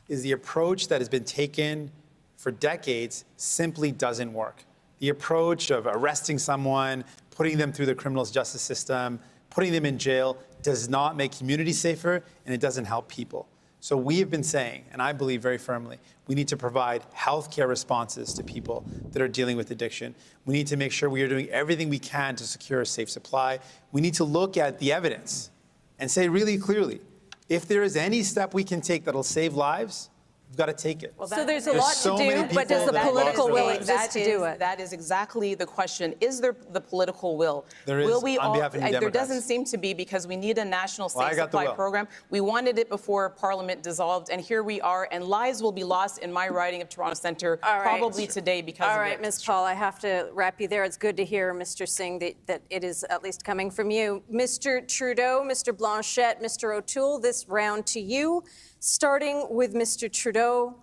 is the approach that has been taken for decades simply doesn't work. The approach of arresting someone, putting them through the criminal justice system, putting them in jail does not make communities safer, and it doesn't help people. So we have been saying, and I believe very firmly, we need to provide healthcare responses to people that are dealing with addiction. We need to make sure we are doing everything we can to secure a safe supply. We need to look at the evidence and say really clearly, if there is any step we can take that'll save lives, We've got to take it. So there's a lot so to many do, but does people the that political lost their will lives. exist to do it? That is exactly the question. Is there the political will? There is, Will we on all, behalf of New there Democrats. doesn't seem to be, because we need a national Well, I safe got the supply will. program. We wanted it before Parliament dissolved, and here we are, and lives will be lost in my riding of Toronto Centre probably today because All of right, it. Ms. Paul, I have to wrap you there. It's good to hear, Mr. Singh, that it is at least coming from you. Mr. Trudeau, Mr. Blanchet, Mr. O'Toole, this round to you. Starting with Mr. Trudeau.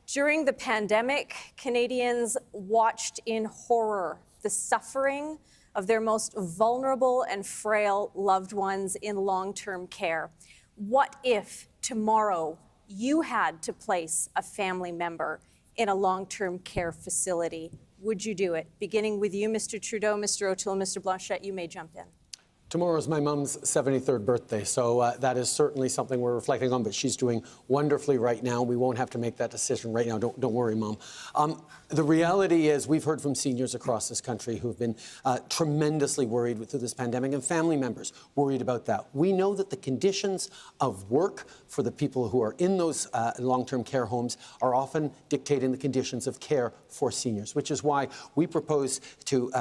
During the pandemic, Canadians watched in horror the suffering of their most vulnerable and frail loved ones in long-term care. What if tomorrow you had to place a family member in a long-term care facility? Would you do it? Beginning with you, Mr. Trudeau, Mr. O'Toole, Mr. Blanchet, you may jump in. Tomorrow is my mum's 73rd birthday, so that is certainly something we're reflecting on, but she's doing wonderfully right now. We won't have to make that decision right now. Don't worry, Mom. The reality is we've heard from seniors across this country who've been tremendously worried through this pandemic, and family members worried about that. We know that the conditions of work for the people who are in those long-term care homes are often dictating the conditions of care for seniors, which is why we propose to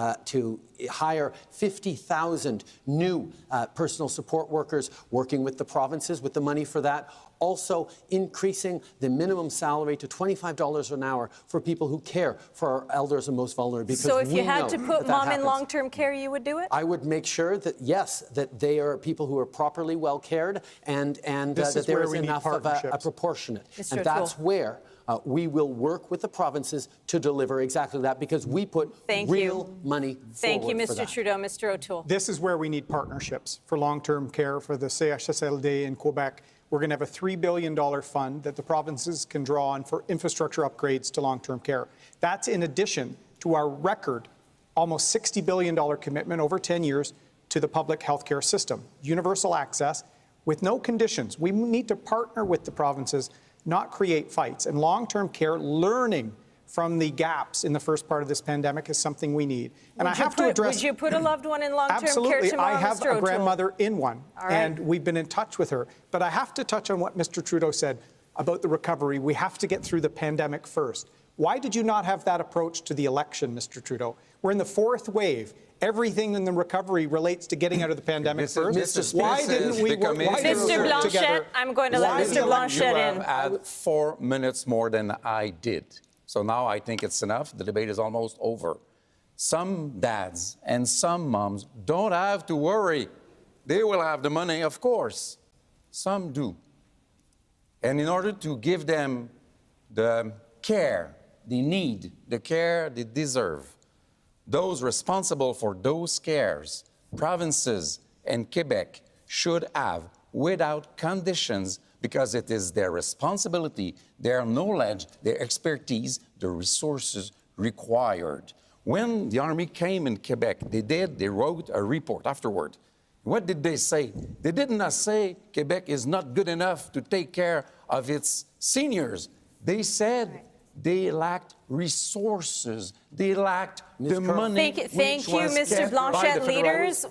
hire 50,000 new personal support workers, working with the provinces with the money for that. Also increasing the minimum salary to $25 an hour for people who care for our elders and most vulnerable. Because so if you had to put mom happens. in long-term care, you would do it? I would make sure that, yes, that they are people who are properly well cared and that there is enough of a proportionate. Mr. And that's where we will work with the provinces to deliver exactly that, because we put real money forward. Thank you, Mr. Trudeau. Mr. O'Toole. This is where we need partnerships for long-term care for the CHSLD in Quebec. We're going to have a $3 billion fund that the provinces can draw on for infrastructure upgrades to long-term care. That's in addition to our record, almost $60 billion commitment over 10 years to the public health care system. Universal access with no conditions. We need to partner with the provinces, not create fights. And long-term care, learning from the gaps in the first part of this pandemic is something we need. And I have to address... Would you put a loved one in long-term care Absolutely. tomorrow, I have Mr. a grandmother in one, and we've been in touch with her. But I have to touch on what Mr. Trudeau said about the recovery. We have to get through the pandemic first. Why did you not have that approach to the election, Mr. Trudeau? We're in the fourth wave. Everything in the recovery relates to getting out of the pandemic first. Why didn't we work Blanchet, I'm going to let Mr. Blanchet in. You have had 4 minutes more than I did. So now I think it's enough. The debate is almost over. Some dads and some moms don't have to worry. They will have the money, of course. Some do. And in order to give them the care they need, the care they deserve, those responsible for those cares, provinces and Quebec, should have, without conditions, because it is their responsibility, their knowledge, their expertise, the resources required. When the Army came in Quebec, they wrote a report afterward. What did they say? They did not say Quebec is not good enough to take care of its seniors. They said they lacked resources. They lacked the money. Thank you, Mr. Blanchet. Leaders,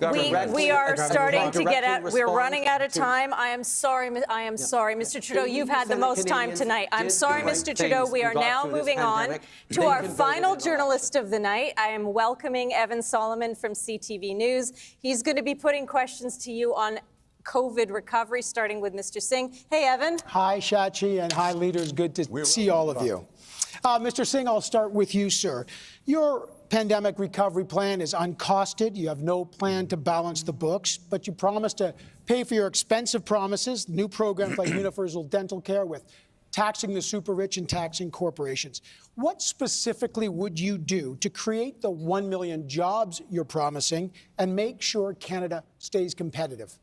we are starting to get at, we're running out of time. I am sorry, Mr. Trudeau, you've had the most time tonight. I'm sorry, Mr. Trudeau. We are now moving on to our final journalist of the night. I am welcoming Evan Solomon from CTV News. He's going to be putting questions to you on COVID recovery, starting with Mr. Singh. Hey, Evan. Hi, Shachi, and hi, leaders. Good to see all of you. Mr. Singh, I'll start with you, sir. Your pandemic recovery plan is uncosted. You have no plan to balance the books, but you promised to pay for your expensive promises, new programs like universal dental care with taxing the super rich and taxing corporations. What specifically would you do to create the 1 million jobs you're promising and make sure Canada stays competitive?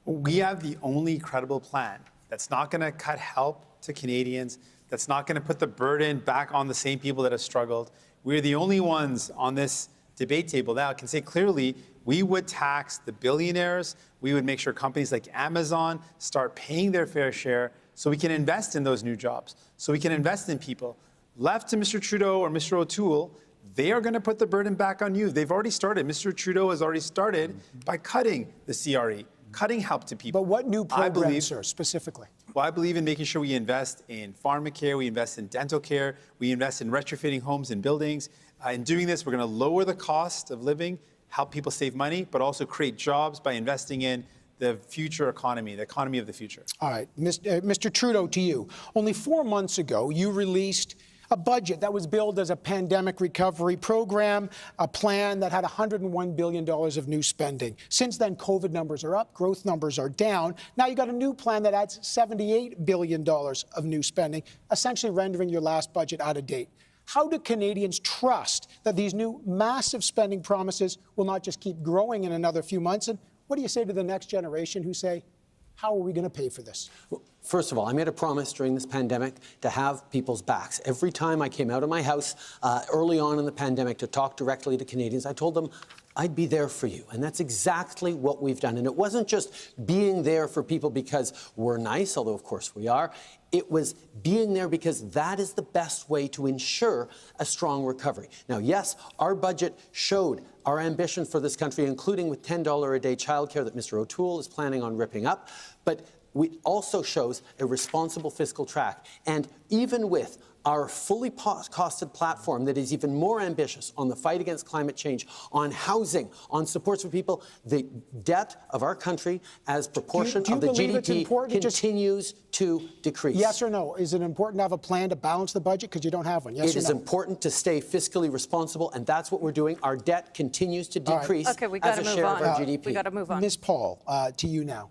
We have the only credible plan that's not going to cut help to Canadians, that's not going to put the burden back on the same people that have struggled. We're the only ones on this debate table now can say clearly we would tax the billionaires. We would make sure companies like Amazon start paying their fair share so we can invest in those new jobs, so we can invest in people. Left to Mr. Trudeau or Mr. O'Toole, they are going to put the burden back on you. They've already started. Mr. Trudeau has already started by cutting the CRE, cutting help to people. But what new I programs, believe, sir, specifically? Well, I believe in making sure we invest in pharmacare, we invest in dental care, we invest in retrofitting homes and buildings. In doing this, we're going to lower the cost of living, help people save money, but also create jobs by investing in the future economy, the economy of the future. All right, Mr. Trudeau, to you. Only 4 months ago, you released a budget that was billed as a pandemic recovery program, a plan that had $101 billion of new spending. Since then, COVID numbers are up, growth numbers are down. Now you got a new plan that adds $78 billion of new spending, essentially rendering your last budget out of date. How do Canadians trust that these new massive spending promises will not just keep growing in another few months? And what do you say to the next generation who say, how are we going to pay for this? Well, first of all, I made a promise during this pandemic to have people's backs. Every time I came out of my house early on in the pandemic to talk directly to Canadians, I told them I'd be there for you. And that's exactly what we've done. And it wasn't just being there for people because we're nice, although of course we are. It was being there because that is the best way to ensure a strong recovery. Now, yes, our budget showed our ambition for this country, including with $10 a day childcare that Mr. O'Toole is planning on ripping up. But it also shows a responsible fiscal track. And even with our fully costed platform that is even more ambitious on the fight against climate change, on housing, on supports for people, the debt of our country as proportion of the GDP continues to decrease. Yes or no? Is it important to have a plan to balance the budget because you don't have one? Yes or no? It is important to stay fiscally responsible, and that's what we're doing. Our debt continues to decrease as a share of our GDP. We got to move on. Ms. Paul, to you now.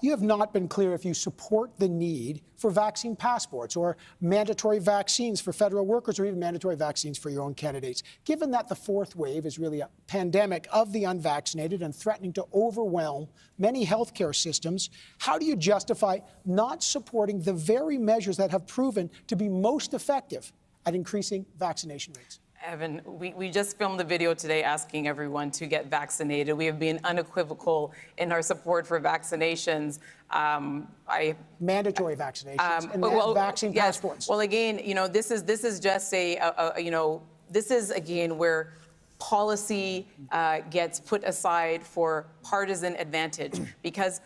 You have not been clear if you support the need for vaccine passports or mandatory vaccines for federal workers or even mandatory vaccines for your own candidates. Given that the fourth wave is really a pandemic of the unvaccinated and threatening to overwhelm many healthcare systems, how do you justify not supporting the very measures that have proven to be most effective at increasing vaccination rates? Evan, we just filmed the video today asking everyone to get vaccinated. We have been unequivocal in our support for vaccinations. Mandatory vaccinations and vaccine passports. Well, again, this is just this is again where policy gets put aside for partisan advantage, because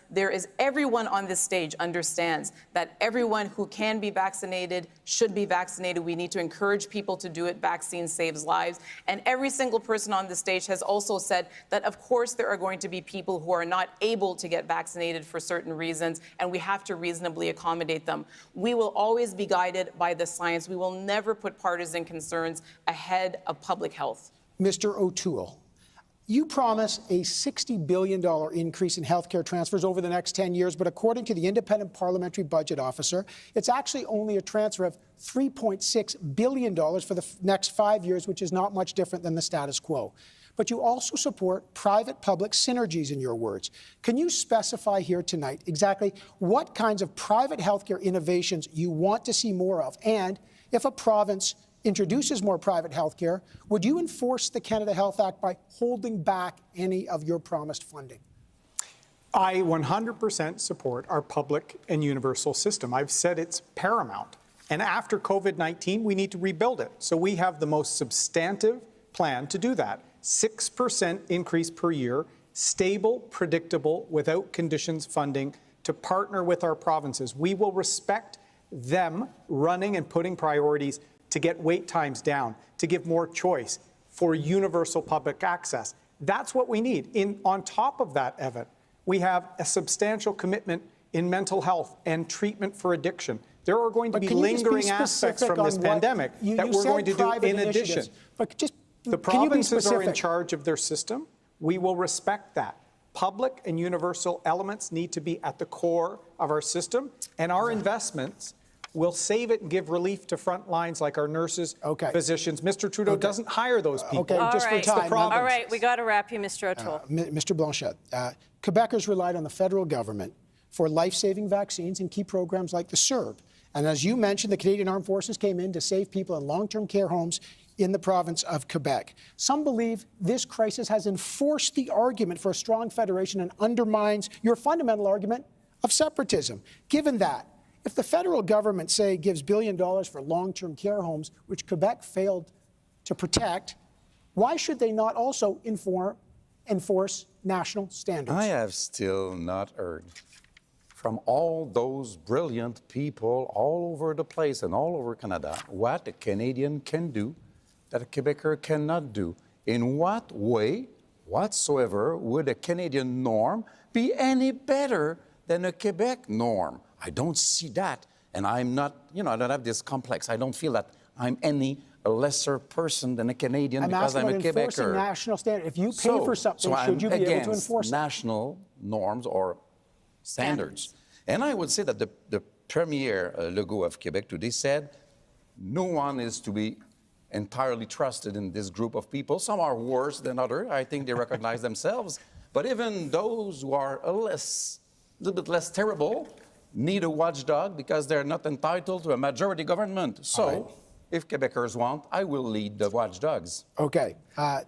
everyone on this stage understands that everyone who can be vaccinated should be vaccinated. We need to encourage people to do it. Vaccine saves lives. And every single person on the stage has also said that, of course, there are going to be people who are not able to get vaccinated for certain reasons, and we have to reasonably accommodate them. We will always be guided by the science. We will never put partisan concerns ahead of public health. Mr. O'Toole, you promise a $60 billion increase in healthcare transfers over the next 10 years, but according to the Independent Parliamentary Budget Officer, it's actually only a transfer of $3.6 billion for the next 5 years, which is not much different than the status quo. But you also support private-public synergies, in your words. Can you specify here tonight exactly what kinds of private healthcare innovations you want to see more of? And if a province introduces more private health care, would you enforce the Canada Health Act by holding back any of your promised funding? I 100% support our public and universal system. I've said it's paramount. And after COVID-19, we need to rebuild it. So we have the most substantive plan to do that. 6% increase per year, stable, predictable, without conditions funding to partner with our provinces. We will respect them running and putting priorities to get wait times down, to give more choice, for universal public access. That's what we need. On top of that, Evan, we have a substantial commitment in mental health and treatment for addiction. There are going to be lingering aspects from this pandemic that we're going to do in addition. But just, the provinces are in charge of their system. We will respect that. Public and universal elements need to be at the core of our system, and our investments will save it and give relief to front lines like our nurses, physicians. Mr. Trudeau doesn't hire those people. Just for time. All right, we got to wrap you, Mr. O'Toole. Mr. Blanchet, Quebecers relied on the federal government for life-saving vaccines and key programs like the CERB. And as you mentioned, the Canadian Armed Forces came in to save people in long-term care homes in the province of Quebec. Some believe this crisis has enforced the argument for a strong federation and undermines your fundamental argument of separatism. Given that, if the federal government, say, gives $1 billion for long-term care homes, which Quebec failed to protect, why should they not also enforce national standards? I have still not heard from all those brilliant people all over the place and all over Canada what a Canadian can do that a Quebecer cannot do. In what way whatsoever would a Canadian norm be any better than a Quebec norm? I don't see that. And I'm not, I don't have this complex. I don't feel that I'm any lesser person than a Canadian because I'm a Quebecer. Enforcing national standards. If you pay for something, should you be able to enforce it? National norms or standards. And I would say that the Premier Legault of Quebec today said no one is to be entirely trusted in this group of people. Some are worse than others. I think they recognize themselves. But even those who are a little bit less terrible need a watchdog because they're not entitled to a majority government. So if Quebecers want, I will lead the watchdogs. Okay.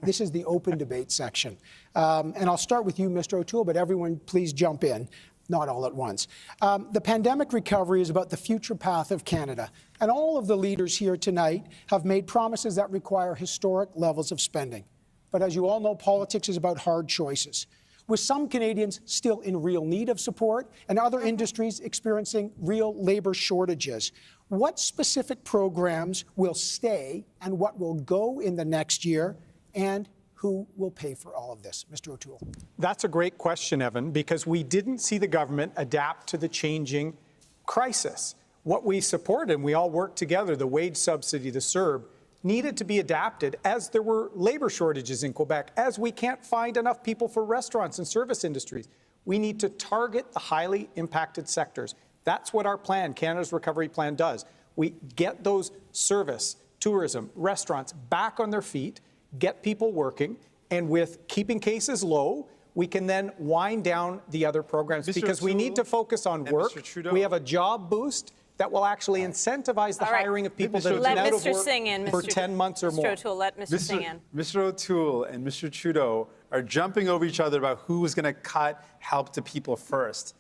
This is the open debate section. And I'll start with you, Mr. O'Toole, but everyone please jump in. Not all at once. The pandemic recovery is about the future path of Canada. And all of the leaders here tonight have made promises that require historic levels of spending. But as you all know, politics is about hard choices. With some Canadians still in real need of support and other industries experiencing real labor shortages, what specific programs will stay and what will go in the next year, and who will pay for all of this? Mr. O'Toole. That's a great question, Evan, because we didn't see the government adapt to the changing crisis. What we supported, and we all worked together, the wage subsidy, the CERB, needed to be adapted as there were labor shortages in Quebec, as we can't find enough people for restaurants and service industries. We need to target the highly impacted sectors. That's what our plan, Canada's Recovery Plan, does. We get those service, tourism, restaurants back on their feet, get people working, and with keeping cases low, we can then wind down the other programs because we need to focus on work. We have a job boost that will actually incentivize the hiring of people that have been out of work for 10 months or more. Mr. O'Toole, let Mr. Singh in. Mr. O'Toole and Mr. Trudeau are jumping over each other about who is going to cut help to people first.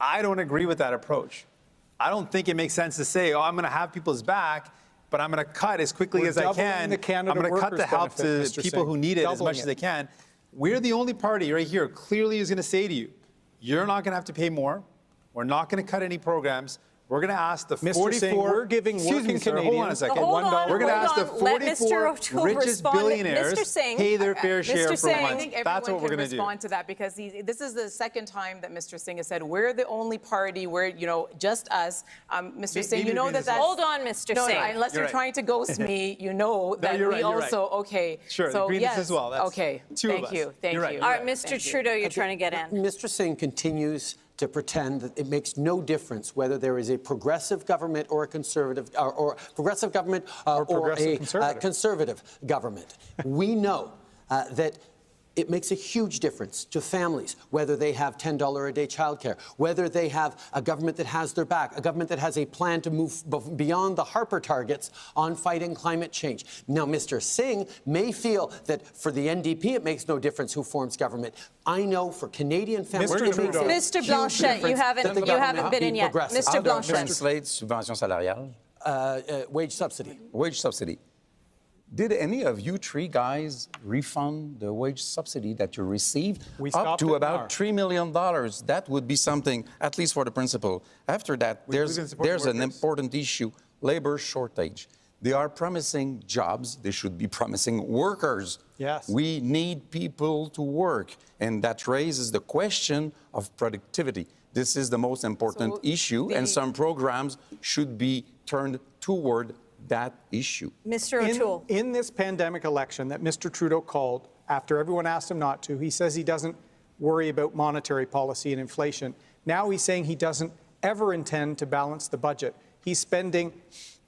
I don't agree with that approach. I don't think it makes sense to say, I'm going to have people's back, but I'm going to cut as quickly as I can. I'm going to cut the help to people who need it as much as they can. We're the only party right here clearly is going to say to you, you're not going to have to pay more. We're not going to cut any programs. We're going to ask the 44. Singh, we're giving working Canadians. Hold on a second. We're going to ask the 44 richest billionaires pay their fair share for once. I think everyone can respond to that because this is the second time that Mr. Singh has said we're the only party where just us. Mr. Singh, you know that's. Hold on, Mr. Singh. Unless you're trying to ghost me, you know that we also okay. Sure, so yes, as well. That's okay. Thank you. Thank you. All right, Mr. Trudeau, you're trying to get in. Mr. Singh continues to pretend that it makes no difference whether there is a progressive government or a conservative, or progressive government or a conservative government. We know that it makes a huge difference to families, whether they have $10 a day childcare, whether they have a government that has their back, a government that has a plan to move beyond the Harper targets on fighting climate change. Now, Mr. Singh may feel that for the NDP it makes no difference who forms government. I know for Canadian families, it makes a Mr. Blanchet, you haven't been in yet. Mr. Blanchet. Translate subvention salariale. Wage subsidy. Wage subsidy. Did any of you three guys refund the wage subsidy that you received? Up to about $3 million. That would be something, at least for the principal. After that, there's an important issue, labor shortage. They are promising jobs. They should be promising workers. Yes. We need people to work. And that raises the question of productivity. This is the most important issue, and some programs should be turned toward that issue. Mr. O'Toole. In this pandemic election that Mr. Trudeau called, after everyone asked him not to, he says he doesn't worry about monetary policy and inflation. Now he's saying he doesn't ever intend to balance the budget. He's spending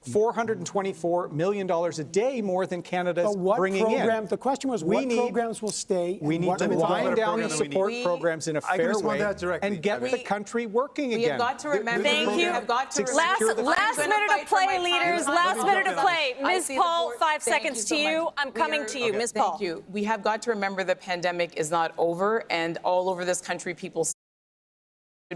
$424 million a day more than Canada's bringing in. The question was, what programs will stay? We need to wind down the support programs in a fair way and get the country working again. We have got to remember. Thank you. Last minute of play, leaders. Last minute of play. Ms. Paul, 5 seconds to you. I'm coming to you, Ms. Paul. Thank you. We have got to remember the pandemic is not over, and all over this country, people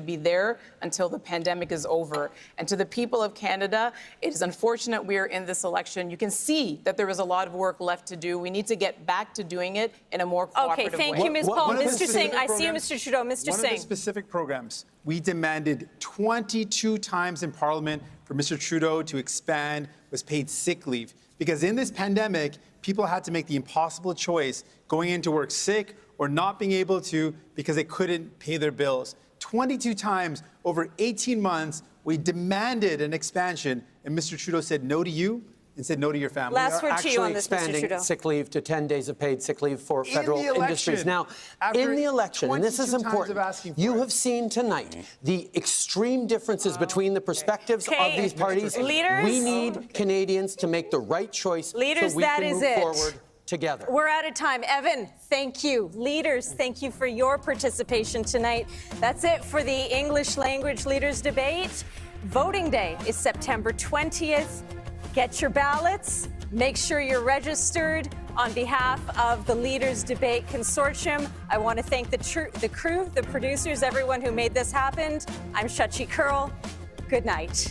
be there until the pandemic is over. And to the people of Canada, it is unfortunate we are in this election. You can see that there is a lot of work left to do. We need to get back to doing it in a more cooperative way. Okay, thank you, Ms. Paul. Mr. Singh, I see you, programs- Mr. Trudeau. Mr. One Singh. of the specific programs, we demanded 22 times in Parliament for Mr. Trudeau to expand was paid sick leave. Because in this pandemic, people had to make the impossible choice going into work sick or not being able to because they couldn't pay their bills. 22 times over 18 months, we demanded an expansion, and Mr. Trudeau said no to you and said no to your family. Last word to you on this, Mr. Expanding Trudeau. sick leave to 10 days of paid sick leave for federal industries. Now, in the election, and this is important, you have seen tonight the extreme differences between the perspectives of these parties. Leaders, we need Canadians to make the right choice so we that can is move it. forward together. We're out of time. Evan, thank you. Leaders, thank you for your participation tonight. That's it for the English Language Leaders Debate. Voting day is September 20th. Get your ballots. Make sure you're registered. On behalf of the Leaders Debate Consortium, I want to thank the crew, the producers, everyone who made this happen. I'm Shachi Kurl. Good night.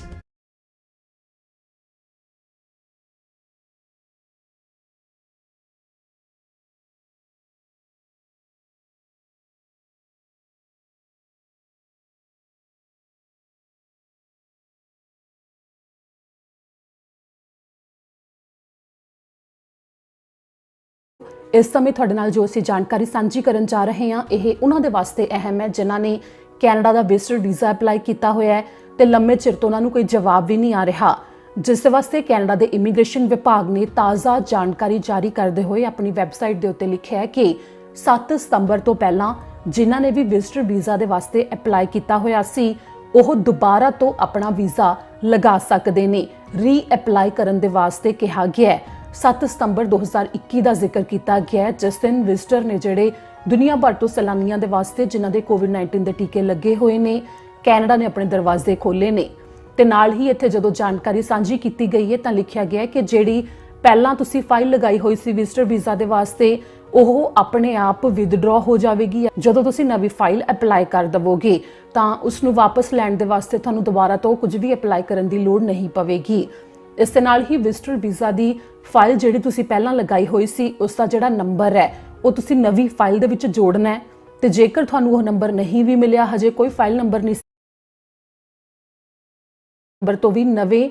ਇਸ ਸਮੇਂ ਤੁਹਾਡੇ ਨਾਲ ਜੋ ਅਸੀਂ ਜਾਣਕਾਰੀ ਸਾਂਝੀ ਕਰਨ ਜਾ ਰਹੇ ਹਾਂ ਇਹ ਉਹਨਾਂ ਦੇ ਵਾਸਤੇ ਅਹਿਮ ਹੈ ਜਿਨ੍ਹਾਂ ਨੇ ਕੈਨੇਡਾ ਦਾ ਵਿਜ਼ਟਰ ਵੀਜ਼ਾ ਅਪਲਾਈ ਕੀਤਾ ਹੋਇਆ ਹੈ ਤੇ ਲੰਮੇ ਚਿਰ ਤੋਂ ਉਹਨਾਂ ਨੂੰ ਕੋਈ ਜਵਾਬ ਵੀ ਨਹੀਂ ਆ ਰਿਹਾ, ਜਿਸ ਦੇ ਵਾਸਤੇ ਕੈਨੇਡਾ ਦੇ ਇਮੀਗ੍ਰੇਸ਼ਨ ਵਿਭਾਗ ਨੇ ਤਾਜ਼ਾ ਜਾਣਕਾਰੀ ਜਾਰੀ ਕਰਦੇ ਹੋਏ ਆਪਣੀ ਵੈਬਸਾਈਟ ਦੇ ਉੱਤੇ ਲਿਖਿਆ ਹੈ ਕਿ 7 ਸਤੰਬਰ ਤੋਂ ਪਹਿਲਾਂ ਜਿਨ੍ਹਾਂ ਨੇ ਵੀ ਵਿਜ਼ਟਰ ਵੀਜ਼ਾ ਦੇ ਵਾਸਤੇ ਅਪਲਾਈ ਕੀਤਾ ਹੋਇਆ ਸੀ ਉਹ ਦੁਬਾਰਾ ਤੋਂ ਆਪਣਾ ਵੀਜ਼ਾ ਲਗਾ ਸਕਦੇ ਨੇ। ਰੀ ਅਪਲਾਈ ਕਰਨ ਦੇ ਵਾਸਤੇ ਕਿਹਾ ਗਿਆ ਹੈ। 7 ਸਤੰਬਰ 2021 ਦਾ ਜ਼ਿਕਰ ਕੀਤਾ ਗਿਆ ਹੈ ਜਿਸ ਦਿਨ ਵਿਜ਼ਟਰ ਨੇ ਜਿਹੜੇ ਦੁਨੀਆ ਭਰ ਤੋਂ ਸੈਲਾਨੀਆਂ ਦੇ ਵਾਸਤੇ ਜਿਨ੍ਹਾਂ ਦੇ ਕੋਵਿਡ-19 ਦੇ ਟੀਕੇ ਲੱਗੇ ਹੋਏ ਨੇ ਕੈਨੇਡਾ ਨੇ ਆਪਣੇ ਦਰਵਾਜ਼ੇ ਖੋਲ੍ਹੇ ਨੇ। ਤੇ ਨਾਲ ਹੀ ਇੱਥੇ ਜਦੋਂ ਜਾਣਕਾਰੀ ਸਾਂਝੀ ਕੀਤੀ ਗਈ ਹੈ ਤਾਂ ਲਿਖਿਆ ਗਿਆ ਕਿ ਜਿਹੜੀ ਪਹਿਲਾਂ ਤੁਸੀਂ ਫਾਈਲ ਲਗਾਈ ਹੋਈ ਸੀ ਵਿਜ਼ਟਰ ਵੀਜ਼ਾ ਦੇ ਵਾਸਤੇ ਉਹ ਆਪਣੇ ਆਪ ਵਿਦਡਰਾ ਹੋ ਜਾਵੇਗੀ। ਜਦੋਂ ਤੁਸੀਂ ਨਵੀਂ ਫਾਈਲ ਅਪਲਾਈ ਕਰ ਦਵੋਗੇ ਤਾਂ ਉਸ ਨੂੰ ਵਾਪਸ ਲੈਣ ਦੇ ਵਾਸਤੇ ਤੁਹਾਨੂੰ ਦੁਬਾਰਾ ਤੋਂ ਕੁਝ ਵੀ ਅਪਲਾਈ ਕਰਨ ਦੀ ਲੋੜ ਨਹੀਂ ਪਵੇਗੀ। ਇਸ ਦੇ ਨਾਲ ਹੀ ਵਿਜ਼ਟਰ ਵੀਜ਼ਾ ਦੀ ਫਾਈਲ ਜਿਹੜੀ ਤੁਸੀਂ ਪਹਿਲਾਂ ਲਗਾਈ ਹੋਈ ਸੀ ਉਸ ਦਾ ਜਿਹੜਾ ਨੰਬਰ ਹੈ ਉਹ ਤੁਸੀਂ ਨਵੀਂ ਫਾਈਲ ਦੇ ਵਿੱਚ ਜੋੜਨਾ ਹੈ ਤੇ ਜੇਕਰ ਤੁਹਾਨੂੰ ਉਹ ਨੰਬਰ ਨਹੀਂ ਵੀ ਮਿਲਿਆ ਹਜੇ ਕੋਈ ਫਾਈਲ ਨੰਬਰ ਨਹੀਂ ਨੰਬਰ ਤੋਂ ਵੀ ਨਵੇਂ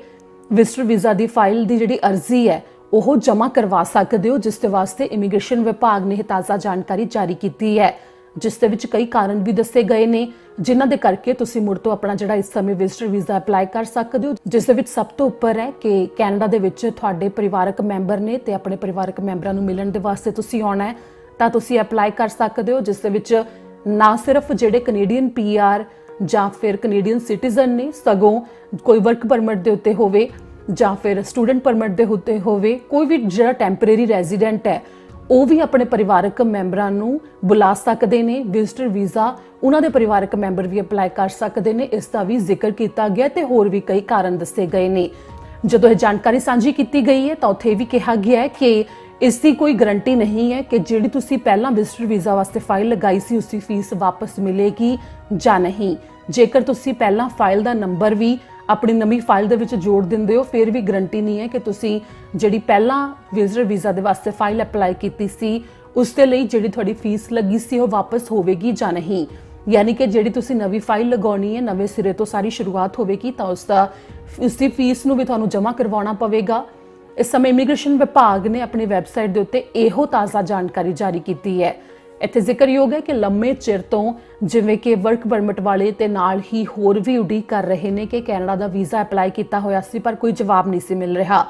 ਵਿਜ਼ਟਰ ਵੀਜ਼ਾ ਦੀ ਫਾਈਲ ਦੀ ਜਿਹੜੀ ਅਰਜ਼ੀ ਹੈ ਉਹ ਜਮ੍ਹਾਂ ਕਰਵਾ ਸਕਦੇ ਹੋ ਜਿਸ ਦੇ ਵਾਸਤੇ ਇਮੀਗ੍ਰੇਸ਼ਨ ਵਿਭਾਗ ਨੇ ਤਾਜ਼ਾ ਜਾਣਕਾਰੀ ਜਾਰੀ ਕੀਤੀ ਹੈ ਜਿਸ ਦੇ ਵਿੱਚ ਕਈ ਕਾਰਨ ਵੀ ਦੱਸੇ ਗਏ ਨੇ ਜਿਨ੍ਹਾਂ ਦੇ ਕਰਕੇ ਤੁਸੀਂ ਮੁੜ ਤੋਂ ਆਪਣਾ ਜਿਹੜਾ ਇਸ ਸਮੇਂ ਵਿਜ਼ਟਰ ਵੀਜ਼ਾ ਅਪਲਾਈ ਕਰ ਸਕਦੇ ਹੋ ਜਿਸ ਦੇ ਵਿੱਚ ਸਭ ਤੋਂ ਉੱਪਰ ਹੈ ਕਿ ਕੈਨੇਡਾ ਦੇ ਵਿੱਚ ਤੁਹਾਡੇ ਪਰਿਵਾਰਕ ਮੈਂਬਰ ਨੇ ਤੇ ਆਪਣੇ ਪਰਿਵਾਰਕ ਮੈਂਬਰਾਂ ਨੂੰ ਮਿਲਣ ਦੇ ਵਾਸਤੇ ਤੁਸੀਂ ਆਉਣਾ ਹੈ ਤਾਂ ਤੁਸੀਂ ਅਪਲਾਈ ਕਰ ਸਕਦੇ ਹੋ ਜਿਸ ਦੇ ਵਿੱਚ ਨਾ ਸਿਰਫ ਜਿਹੜੇ ਕੈਨੇਡੀਅਨ ਪੀਆਰ ਜਾਂ ਫਿਰ ਕੈਨੇਡੀਅਨ ਸਿਟੀਜ਼ਨ ਨੇ ਸਗੋਂ ਕੋਈ ਵਰਕ ਪਰਮਿਟ ਦੇ ਉੱਤੇ ਹੋਵੇ ਜਾਂ ਫਿਰ ਸਟੂਡੈਂਟ ਪਰਮਿਟ ਦੇ ਉੱਤੇ ਹੋਵੇ ਕੋਈ ਵੀ ਜਿਹੜਾ ਟੈਂਪਰੇਰੀ ਰੈਜ਼ੀਡੈਂਟ ਹੈ ਉਹ ਵੀ ਆਪਣੇ ਪਰਿਵਾਰਕ ਮੈਂਬਰਾਂ ਨੂੰ ਬੁਲਾ ਸਕਦੇ ਨੇ। ਵਿਜ਼ਟਰ ਵੀਜ਼ਾ ਉਹਨਾਂ ਦੇ ਪਰਿਵਾਰਕ ਮੈਂਬਰ ਵੀ ਅਪਲਾਈ ਕਰ ਸਕਦੇ ਨੇ ਇਸ ਦਾ ਵੀ ਜ਼ਿਕਰ ਕੀਤਾ ਗਿਆ ਤੇ ਹੋਰ ਵੀ ਕਈ ਕਾਰਨ ਦੱਸੇ ਗਏ ਨੇ। ਜਦੋਂ ਇਹ ਜਾਣਕਾਰੀ ਸਾਂਝੀ ਕੀਤੀ ਗਈ ਹੈ ਤਾਂ ਉੱਥੇ ਵੀ ਕਿਹਾ ਗਿਆ ਹੈ ਕਿ ਇਸ ਦੀ ਕੋਈ ਗਰੰਟੀ ਨਹੀਂ ਹੈ ਕਿ ਜਿਹੜੀ ਤੁਸੀਂ ਪਹਿਲਾਂ ਵਿਜ਼ਟਰ ਵੀਜ਼ਾ ਵਾਸਤੇ ਫਾਈਲ ਲਗਾਈ ਸੀ ਉਸ ਦੀ ਫੀਸ ਵਾਪਸ ਮਿਲੇਗੀ ਜਾਂ ਨਹੀਂ। ਜੇਕਰ ਤੁਸੀਂ ਪਹਿਲਾਂ ਫਾਈਲ ਦਾ ਨੰਬਰ ਵੀ ਆਪਣੀ ਨਵੀਂ ਫਾਈਲ ਦੇ ਵਿੱਚ ਜੋੜ ਦਿੰਦੇ ਹੋ ਫਿਰ ਵੀ ਗਰੰਟੀ ਨਹੀਂ ਹੈ ਕਿ ਤੁਸੀਂ ਜਿਹੜੀ ਪਹਿਲਾਂ ਵਿਜ਼ਟਰ ਵੀਜ਼ਾ ਦੇ ਵਾਸਤੇ ਫਾਈਲ ਅਪਲਾਈ ਕੀਤੀ ਸੀ ਉਸ ਦੇ ਲਈ ਜਿਹੜੀ ਤੁਹਾਡੀ ਫੀਸ ਲੱਗੀ ਸੀ ਉਹ ਵਾਪਸ ਹੋਵੇਗੀ ਜਾਂ ਨਹੀਂ। ਯਾਨੀ ਕਿ ਜਿਹੜੀ ਤੁਸੀਂ ਨਵੀਂ ਫਾਈਲ ਲਗਾਉਣੀ ਹੈ ਨਵੇਂ ਸਿਰੇ ਤੋਂ ਸਾਰੀ ਸ਼ੁਰੂਆਤ ਹੋਵੇਗੀ ਤਾਂ ਉਸ ਦੀ ਫੀਸ ਨੂੰ ਵੀ ਤੁਹਾਨੂੰ ਜਮ੍ਹਾਂ ਕਰਵਾਉਣਾ ਪਵੇਗਾ। ਇਸ ਸਮੇਂ ਇਮੀਗ੍ਰੇਸ਼ਨ ਵਿਭਾਗ ਨੇ ਆਪਣੀ ਵੈਬਸਾਈਟ ਦੇ ਉੱਤੇ ਇਹੋ ਤਾਜ਼ਾ ਜਾਣਕਾਰੀ ਜਾਰੀ ਕੀਤੀ ਹੈ। ਇੱਥੇ ਜ਼ਿਕਰਯੋਗ ਹੈ ਕਿ ਲੰਮੇ ਚਿਰ ਤੋਂ ਜਿਵੇਂ ਕਿ ਵਰਕ ਪਰਮਿਟ ਵਾਲੇ ਤੇ ਨਾਲ ਹੀ ਹੋਰ ਵੀ ਉਡੀਕ ਕਰ ਰਹੇ ਨੇ ਕਿ ਕੈਨੇਡਾ ਦਾ ਵੀਜ਼ਾ ਅਪਲਾਈ ਕੀਤਾ ਹੋਇਆ ਸੀ ਪਰ ਕੋਈ ਜਵਾਬ ਨਹੀਂ ਸੀ ਮਿਲ ਰਿਹਾ।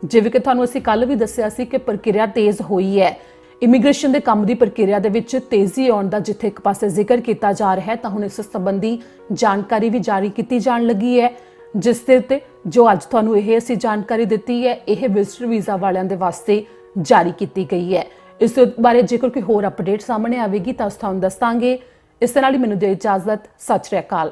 ਜਿਵੇਂ ਕਿ ਤੁਹਾਨੂੰ ਅਸੀਂ ਕੱਲ ਵੀ ਦੱਸਿਆ ਸੀ ਕਿ ਪ੍ਰਕਿਰਿਆ ਤੇਜ਼ ਹੋਈ ਹੈ। ਇਮੀਗ੍ਰੇਸ਼ਨ ਦੇ ਕੰਮ ਦੀ ਪ੍ਰਕਿਰਿਆ ਦੇ ਵਿੱਚ ਤੇਜ਼ੀ ਆਉਣ ਦਾ ਜਿੱਥੇ ਇੱਕ ਪਾਸੇ ਜ਼ਿਕਰ ਕੀਤਾ ਜਾ ਰਿਹਾ ਹੈ ਤਾਂ ਹੁਣ ਇਸ ਸੰਬੰਧੀ ਜਾਣਕਾਰੀ ਵੀ ਜਾਰੀ ਕੀਤੀ ਜਾਣ ਲੱਗੀ ਹੈ ਜਿਸ ਦੇ ਉੱਤੇ ਜੋ ਅੱਜ ਤੁਹਾਨੂੰ ਇਹ ਅਸੀਂ ਜਾਣਕਾਰੀ ਦਿੱਤੀ ਹੈ ਇਹ ਵਿਜ਼ਟਰ ਵੀਜ਼ਾ ਵਾਲਿਆਂ ਦੇ ਵਾਸਤੇ ਜਾਰੀ ਕੀਤੀ ਗਈ ਹੈ। ਇਸ ਬਾਰੇ ਜੇਕਰ ਕੋਈ ਹੋਰ ਅਪਡੇਟ ਸਾਹਮਣੇ ਆਵੇਗੀ ਤਾਂ ਤੁਹਾਨੂੰ ਦੱਸਾਂਗੇ। ਇਸ ਦੇ ਨਾਲ ਹੀ ਮੈਨੂੰ ਦਿਓ ਇਜਾਜ਼ਤ। ਸਤਿ ਸ਼੍ਰੀ ਅਕਾਲ।